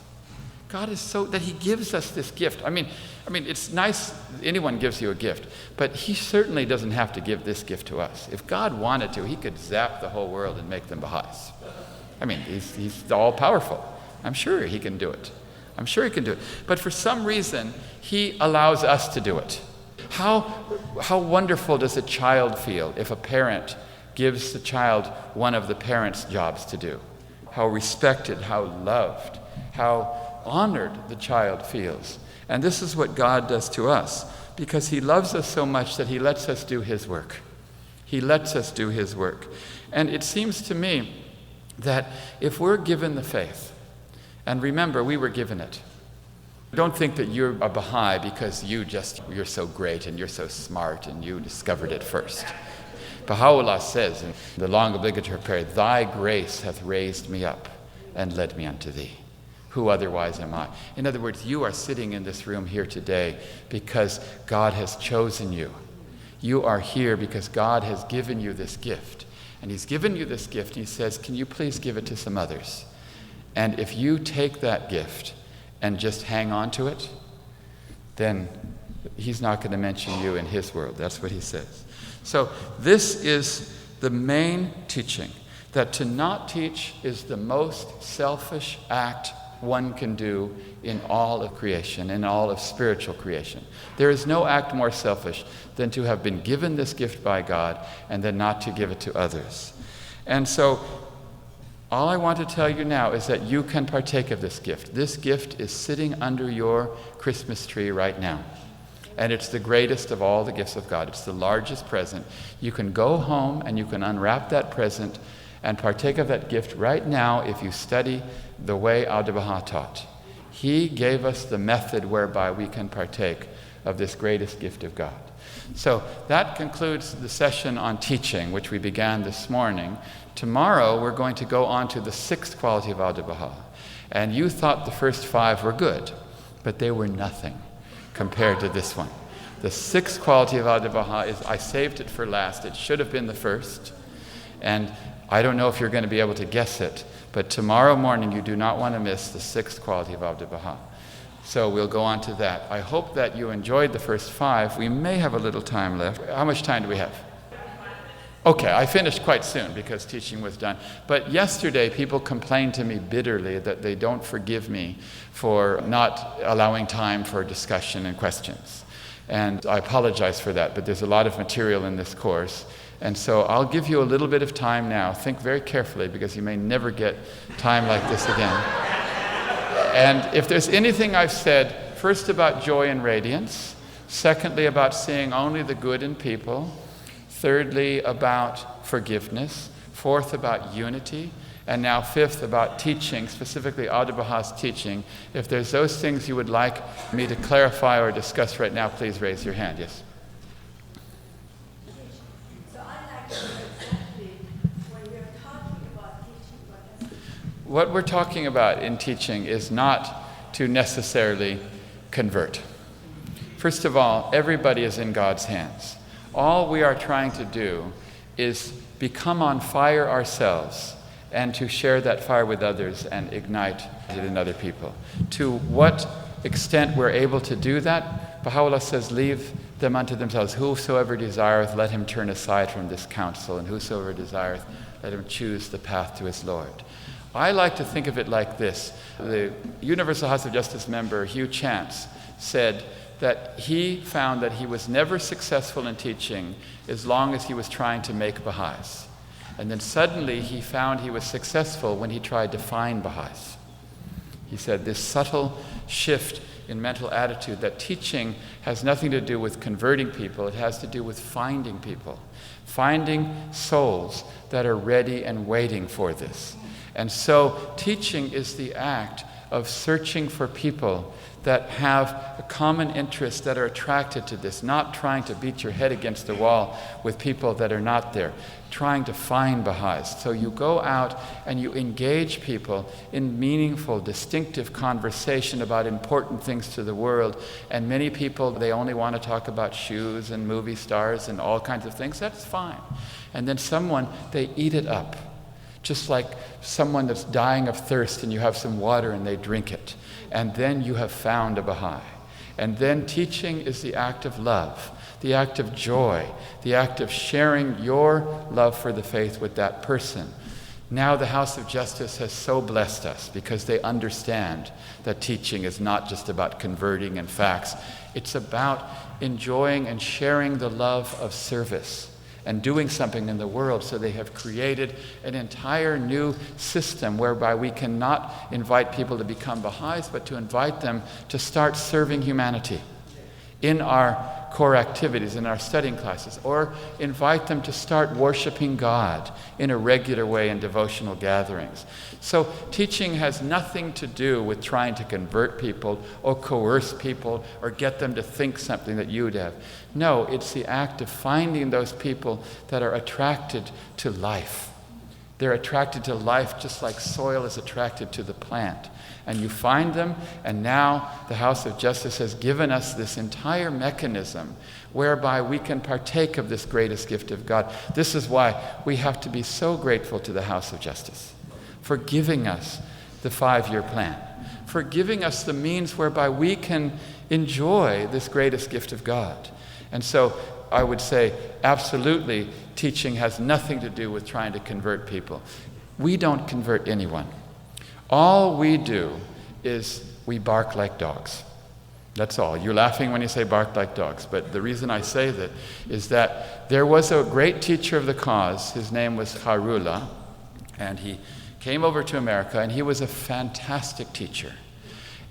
God is so that he gives us this gift. I mean, it's nice anyone gives you a gift, but he certainly doesn't have to give this gift to us. If God wanted to, he could zap the whole world and make them Baha'is. I mean, he's all-powerful. I'm sure he can do it. I'm sure he can do it. But for some reason, he allows us to do it. How wonderful does a child feel if a parent gives the child one of the parent's jobs to do? How respected, how loved, how honored the child feels. And this is what God does to us, because he loves us so much that he lets us do his work. He lets us do his work. And it seems to me that if we're given the faith, and remember, we were given it. Don't think that you're a Baha'i because you're so great and you're so smart and you discovered it first. Baha'u'llah says in the long obligatory prayer, thy grace hath raised me up and led me unto thee. Who otherwise am I? In other words, you are sitting in this room here today because God has chosen you. You are here because God has given you this gift. And he's given you this gift, and he says, can you please give it to some others? And if you take that gift and just hang on to it, then he's not going to mention you in his world. That's what he says. So this is the main teaching, that to not teach is the most selfish act one can do in all of creation, in all of spiritual creation. There is no act more selfish than to have been given this gift by God and then not to give it to others. And so All I want to tell you now is that you can partake of this gift. This gift is sitting under your Christmas tree right now. And it's the greatest of all the gifts of God. It's the largest present. You can go home and you can unwrap that present and partake of that gift right now if you study the way Abdu'l-Baha taught. He gave us the method whereby we can partake of this greatest gift of God. So that concludes the session on teaching, which we began this morning. Tomorrow we're going to go on to the sixth quality of Abdu'l-Baha. And you thought the first five were good, but they were nothing compared to this one. The sixth quality of Abdu'l-Baha is, I saved it for last. It should have been the first. And I don't know if you're going to be able to guess it, but tomorrow morning you do not want to miss the sixth quality of Abdu'l-Baha. So we'll go on to that. I hope that you enjoyed the first five. We may have a little time left. How much time do we have? Okay, I finished quite soon because teaching was done. But yesterday people complained to me bitterly that they don't forgive me for not allowing time for discussion and questions. And I apologize for that, but there's a lot of material in this course. And so I'll give you a little bit of time now. Think very carefully because you may never get time like this again. And if there's anything I've said, first about joy and radiance, secondly about seeing only the good in people, thirdly about forgiveness, fourth about unity, and now fifth about teaching, specifically Abdu'l-Baha's teaching. If there's those things you would like me to clarify or discuss right now, please raise your hand. Yes? So I'd like to know exactly when you're talking about teaching, What we're talking about in teaching is not to necessarily convert. First of all, everybody is in God's hands. All we are trying to do is become on fire ourselves and to share that fire with others and ignite it in other people. To what extent we're able to do that, Baha'u'llah says, leave them unto themselves. Whosoever desireth, let him turn aside from this counsel, and whosoever desireth, let him choose the path to his Lord. I like to think of it like this. The Universal House of Justice member, Hugh Chance, said that he found that he was never successful in teaching as long as he was trying to make Baha'is. And then suddenly he found he was successful when he tried to find Baha'is. He said this subtle shift in mental attitude, that teaching has nothing to do with converting people, it has to do with finding people, finding souls that are ready and waiting for this. And so teaching is the act of searching for people that have a common interest, that are attracted to this, not trying to beat your head against the wall with people that are not there, trying to find Baha'is. So you go out and you engage people in meaningful, distinctive conversation about important things to the world. And many people, they only want to talk about shoes and movie stars and all kinds of things. That's fine. And then someone, they eat it up. Just like someone that's dying of thirst and you have some water and they drink it. And then you have found a Baha'i. And then teaching is the act of love, the act of joy, the act of sharing your love for the faith with that person. Now the House of Justice has so blessed us because they understand that teaching is not just about converting and facts. It's about enjoying and sharing the love of service and doing something in the world. So they have created an entire new system whereby we can not invite people to become Baha'is, but to invite them to start serving humanity in our core activities, in our studying classes, or invite them to start worshiping God in a regular way in devotional gatherings. So teaching has nothing to do with trying to convert people or coerce people or get them to think something that you'd have. No, it's the act of finding those people that are attracted to life. They're attracted to life just like soil is attracted to the plant. And you find them, and now the House of Justice has given us this entire mechanism whereby we can partake of this greatest gift of God. This is why we have to be so grateful to the House of Justice for giving us the 5-year plan, for giving us the means whereby we can enjoy this greatest gift of God. And so I would say absolutely teaching has nothing to do with trying to convert people. We don't convert anyone. All we do is we bark like dogs. That's all. You're laughing when you say bark like dogs, but the reason I say that is that there was a great teacher of the cause. His name was Baha'u'llah, and he came over to America, and he was a fantastic teacher.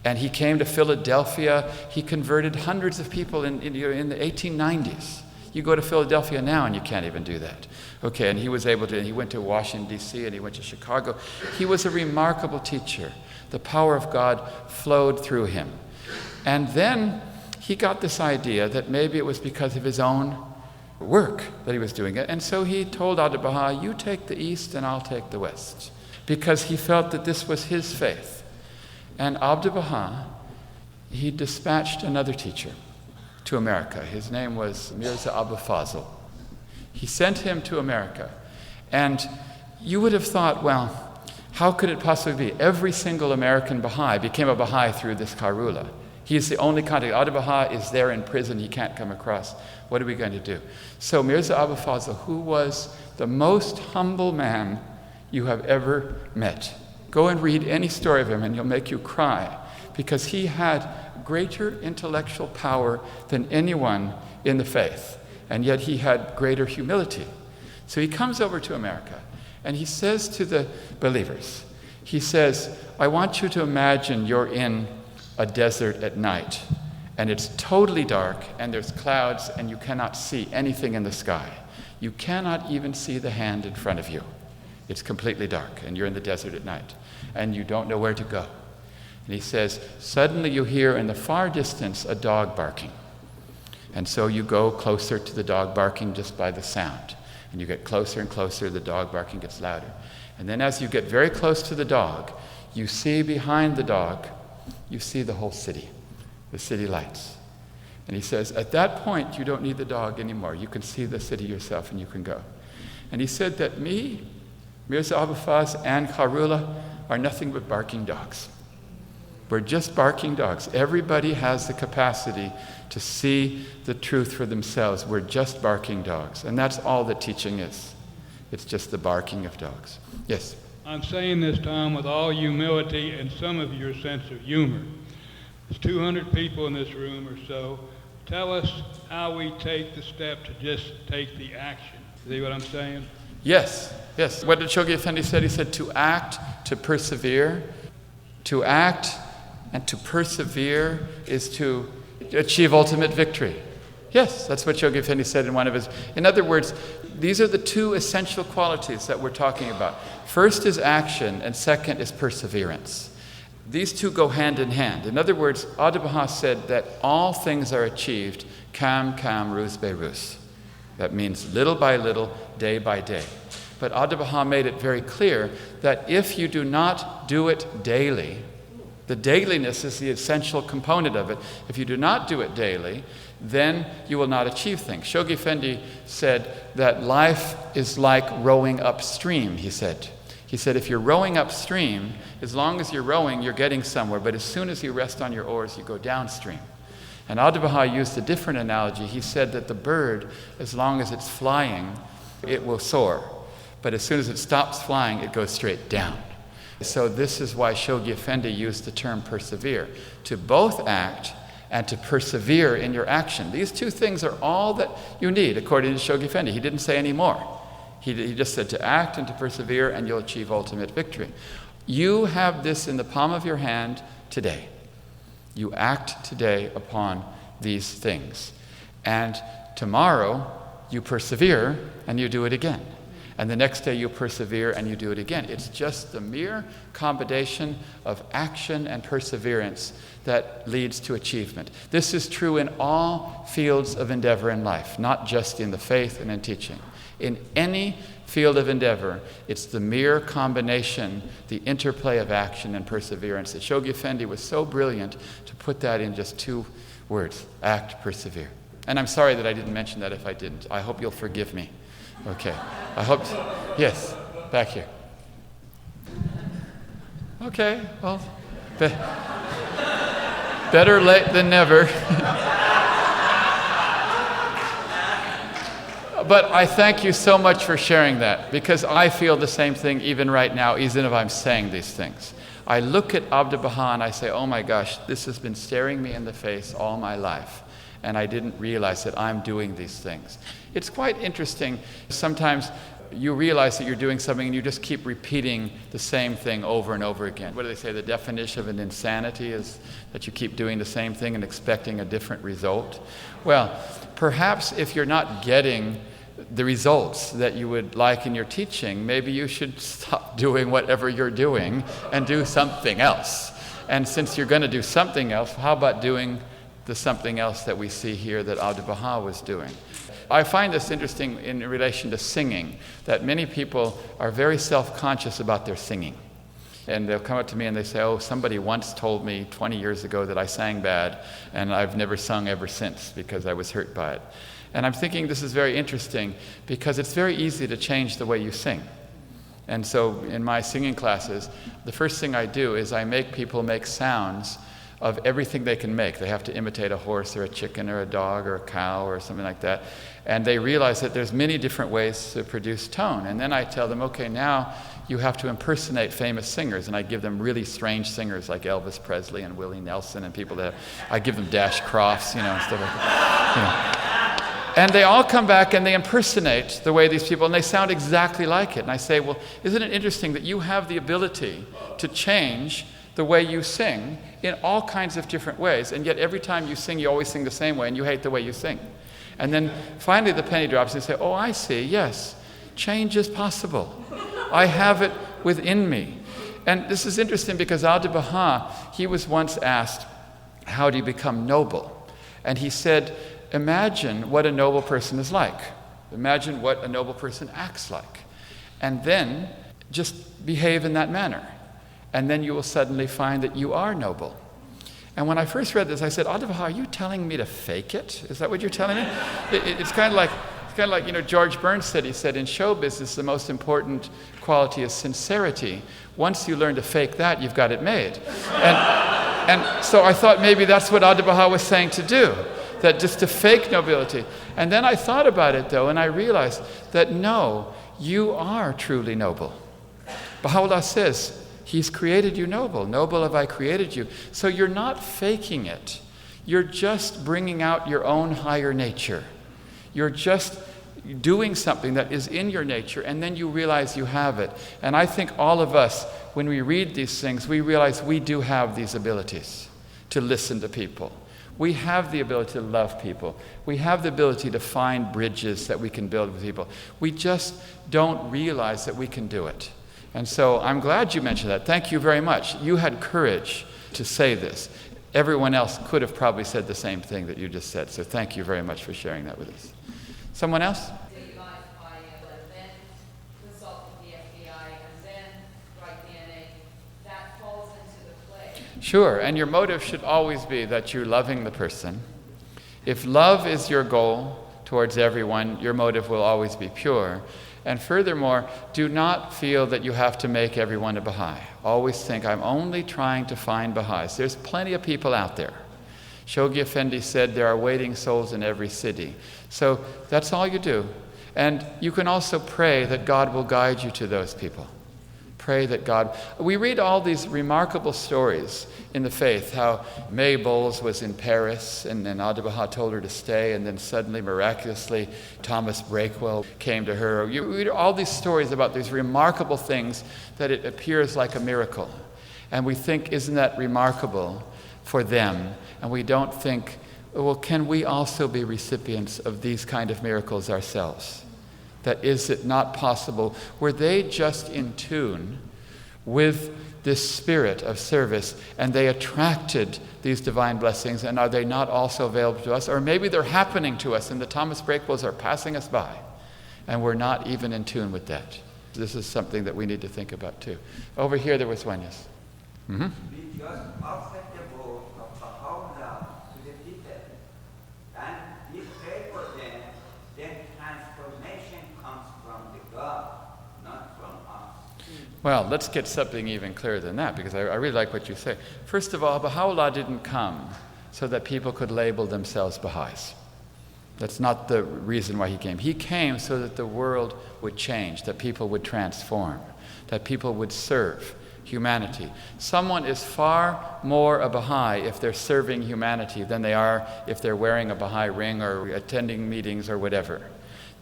And he came to Philadelphia. He converted hundreds of people in the 1890s. You go to Philadelphia now and you can't even do that. Okay, and he was able to, and he went to Washington, D.C., and he went to Chicago. He was a remarkable teacher. The power of God flowed through him. And then he got this idea that maybe it was because of his own work that he was doing it. And so he told Abdu'l-Baha, you take the East and I'll take the West. Because he felt that this was his faith. And Abdu'l-Baha, he dispatched another teacher to America. His name was Mirza Abu Fazl. He sent him to America. And you would have thought, well, how could it possibly be? Every single American Baha'i became a Baha'i through this Kairullah. He is the only contact. Abdu'l-Baha is there in prison. He can't come across. What are we going to do? So Mirza Abu Fazl, who was the most humble man you have ever met. Go and read any story of him and he'll make you cry, because he had greater intellectual power than anyone in the faith, and yet he had greater humility. So he comes over to America and he says to the believers, he says, I want you to imagine you're in a desert at night and it's totally dark and there's clouds and you cannot see anything in the sky. You cannot even see the hand in front of you. It's completely dark and you're in the desert at night and you don't know where to go. And he says, suddenly you hear in the far distance a dog barking. And so you go closer to the dog barking just by the sound. And you get closer and closer, the dog barking gets louder. And then as you get very close to the dog, you see behind the dog, you see the whole city, the city lights. And he says, at that point, you don't need the dog anymore. You can see the city yourself and you can go. And he said that me, Mirza Abu Faz, and Kairullah are nothing but barking dogs. We're just barking dogs. Everybody has the capacity to see the truth for themselves. We're just barking dogs. And that's all that teaching is. It's just the barking of dogs. Yes? I'm saying this, Tom, with all humility and some of your sense of humor. There's 200 people in this room or so. Tell us how we take the step to just take the action. See what I'm saying? Yes, yes. What did Shoghi Effendi say? He said to act, to persevere. To act and to persevere is to achieve ultimate victory. Yes, that's what Shoghi Effendi said in one of his. In other words, these are the two essential qualities that we're talking about. First is action, and second is perseverance. These two go hand in hand. In other words, Abdu'l-Baha said that all things are achieved kam, ruz be ruz. That means little by little, day by day. But Abdu'l-Baha made it very clear that if you do not do it daily, the dailiness is the essential component of it. If you do not do it daily, then you will not achieve things. Shoghi Effendi said that life is like rowing upstream, he said. He said if you're rowing upstream, as long as you're rowing, you're getting somewhere. But as soon as you rest on your oars, you go downstream. And Abdu'l-Baha used a different analogy. He said that the bird, as long as it's flying, it will soar. But as soon as it stops flying, it goes straight down. So this is why Shoghi Effendi used the term persevere, to both act and to persevere in your action. These two things are all that you need, according to Shoghi Effendi. He didn't say any more. He just said to act and to persevere, and you'll achieve ultimate victory. You have this in the palm of your hand today. You act today upon these things. And tomorrow, you persevere and you do it again. And the next day you persevere and you do it again. It's just the mere combination of action and perseverance that leads to achievement. This is true in all fields of endeavor in life, not just in the faith and in teaching. In any field of endeavor, it's the mere combination, the interplay of action and perseverance. That Shoghi Effendi was so brilliant to put that in just two words: act, persevere. And I'm sorry that I didn't mention that if I didn't. I hope you'll forgive me. Okay. I hope, yes, back here. Okay, well, better late than never. But I thank you so much for sharing that, because I feel the same thing even right now, even if I'm saying these things. I look at Abdu'l-Baha and I say, oh my gosh, this has been staring me in the face all my life, and I didn't realize that I'm doing these things. It's quite interesting. Sometimes you realize that you're doing something and you just keep repeating the same thing over and over again. What do they say? The definition of an insanity is that you keep doing the same thing and expecting a different result. Well, perhaps if you're not getting the results that you would like in your teaching, maybe you should stop doing whatever you're doing and do something else. And since you're going to do something else, how about doing the something else that we see here that Abdu'l-Baha was doing? I find this interesting in relation to singing, that many people are very self-conscious about their singing. And they'll come up to me and they say, oh, somebody once told me 20 years ago that I sang bad, and I've never sung ever since because I was hurt by it. And I'm thinking this is very interesting because it's very easy to change the way you sing. And so in my singing classes, the first thing I do is I make people make sounds of everything they can make. They have to imitate a horse or a chicken or a dog or a cow or something like that. And they realize that there's many different ways to produce tone. And then I tell them, okay, now you have to impersonate famous singers. And I give them really strange singers like Elvis Presley and Willie Nelson and people that, I give them Dash Crofts, and stuff like that. And they all come back and they impersonate the way these people, and they sound exactly like it. And I say, well, isn't it interesting that you have the ability to change the way you sing in all kinds of different ways, and yet every time you sing, you always sing the same way, and you hate the way you sing. And then finally the penny drops, and you say, oh, I see, yes, change is possible. I have it within me. And this is interesting because Abdu'l-Baha, he was once asked, how do you become noble? And he said, imagine what a noble person is like. Imagine what a noble person acts like. And then just behave in that manner. And then you will suddenly find that you are noble. And when I first read this, I said, Abdu'l-Baha, are you telling me to fake it? Is that what you're telling me? It's kind of like, George Burns said, he said, in show business, the most important quality is sincerity. Once you learn to fake that, you've got it made. And so I thought maybe that's what Abdu'l-Baha was saying to do, that just to fake nobility. And then I thought about it, though, and I realized that no, you are truly noble. Baha'u'llah says, He's created you noble. Noble have I created you. So you're not faking it. You're just bringing out your own higher nature. You're just doing something that is in your nature, and then you realize you have it. And I think all of us, when we read these things, we realize we do have these abilities to listen to people. We have the ability to love people. We have the ability to find bridges that we can build with people. We just don't realize that we can do it. And so I'm glad you mentioned that. Thank you very much. You had courage to say this. Everyone else could have probably said the same thing that you just said. So thank you very much for sharing that with us. Someone else? Then consult with the FBI and then write DNA. That falls into the play. Sure, and your motive should always be that you're loving the person. If love is your goal towards everyone, your motive will always be pure. And furthermore, do not feel that you have to make everyone a Baha'i. Always think, I'm only trying to find Baha'is. There's plenty of people out there. Shoghi Effendi said there are waiting souls in every city. So that's all you do. And you can also pray that God will guide you to those people. Pray that God... We read all these remarkable stories in the faith, how May Bowles was in Paris, and then Abdu'l-Baha told her to stay, and then suddenly, miraculously, Thomas Breakwell came to her. You read all these stories about these remarkable things that it appears like a miracle. And we think, isn't that remarkable for them? And we don't think, well, can we also be recipients of these kind of miracles ourselves? That is it not possible? Were they just in tune with this spirit of service and they attracted these divine blessings, and are they not also available to us? Or maybe they're happening to us and the Thomas Breakwells are passing us by and we're not even in tune with that. This is something that we need to think about too. Over here there was one, yes. Mm-hmm. We just accept the word of Baha'u'llah to the people, and we pray for them, then transformation comes from the God, not from us. Well, let's get something even clearer than that, because I really like what you say. First of all, Baha'u'llah didn't come so that people could label themselves Baha'is. That's not the reason why he came. He came so that the world would change, that people would transform, that people would serve humanity. Someone is far more a Baha'i if they're serving humanity than they are if they're wearing a Baha'i ring or attending meetings or whatever.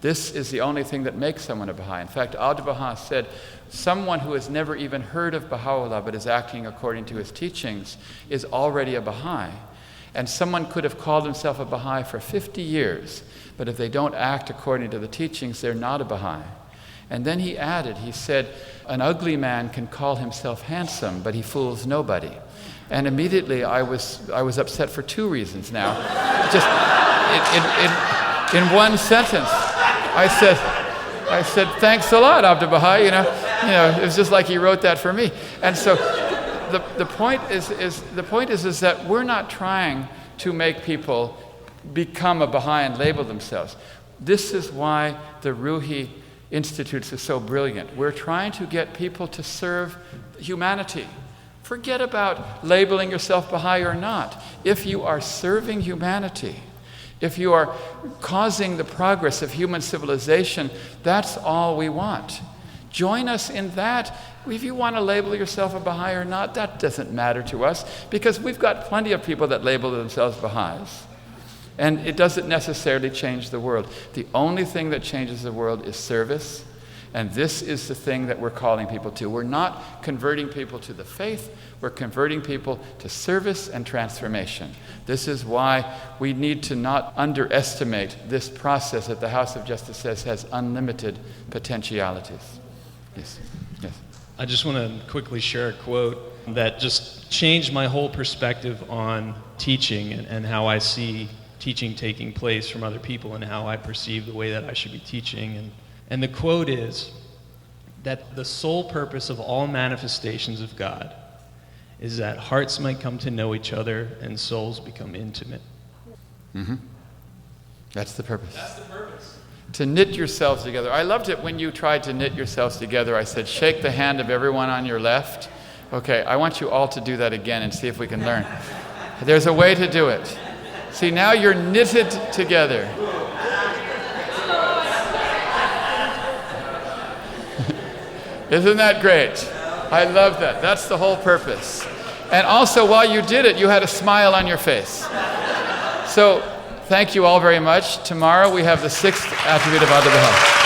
This is the only thing that makes someone a Baha'i. In fact, Abdu'l-Baha said, someone who has never even heard of Baha'u'llah but is acting according to his teachings is already a Baha'i. And someone could have called himself a Baha'i for 50 years, but if they don't act according to the teachings, they're not a Baha'i. And then he added, he said, an ugly man can call himself handsome, but he fools nobody. And immediately I was upset for two reasons now. Just in one sentence. I said, thanks a lot, Abdu'l-Baha, you know, it was just like he wrote that for me. And so the point is that we're not trying to make people become a Baha'i and label themselves. This is why the Ruhi Institutes are so brilliant. We're trying to get people to serve humanity. Forget about labeling yourself Baha'i or not. If you are serving humanity, if you are causing the progress of human civilization, that's all we want. Join us in that. If you want to label yourself a Baha'i or not, that doesn't matter to us, because we've got plenty of people that label themselves Baha'is. And it doesn't necessarily change the world. The only thing that changes the world is service. And this is the thing that we're calling people to. We're not converting people to the faith. We're converting people to service and transformation. This is why we need to not underestimate this process that the House of Justice says has unlimited potentialities. Yes. Yes. I just want to quickly share a quote that just changed my whole perspective on teaching and how I see teaching taking place from other people and how I perceive the way that I should be teaching. And the quote is that the sole purpose of all manifestations of God is that hearts might come to know each other and souls become intimate. Mm-hmm. That's the purpose. That's the purpose. To knit yourselves together. I loved it when you tried to knit yourselves together. I said, shake the hand of everyone on your left. Okay, I want you all to do that again and see if we can learn. There's a way to do it. See, now you're knitted together. Isn't that great? I love that. That's the whole purpose. And also, while you did it, you had a smile on your face. So, thank you all very much. Tomorrow we have the 6th attribute of Abdu'l-Baha.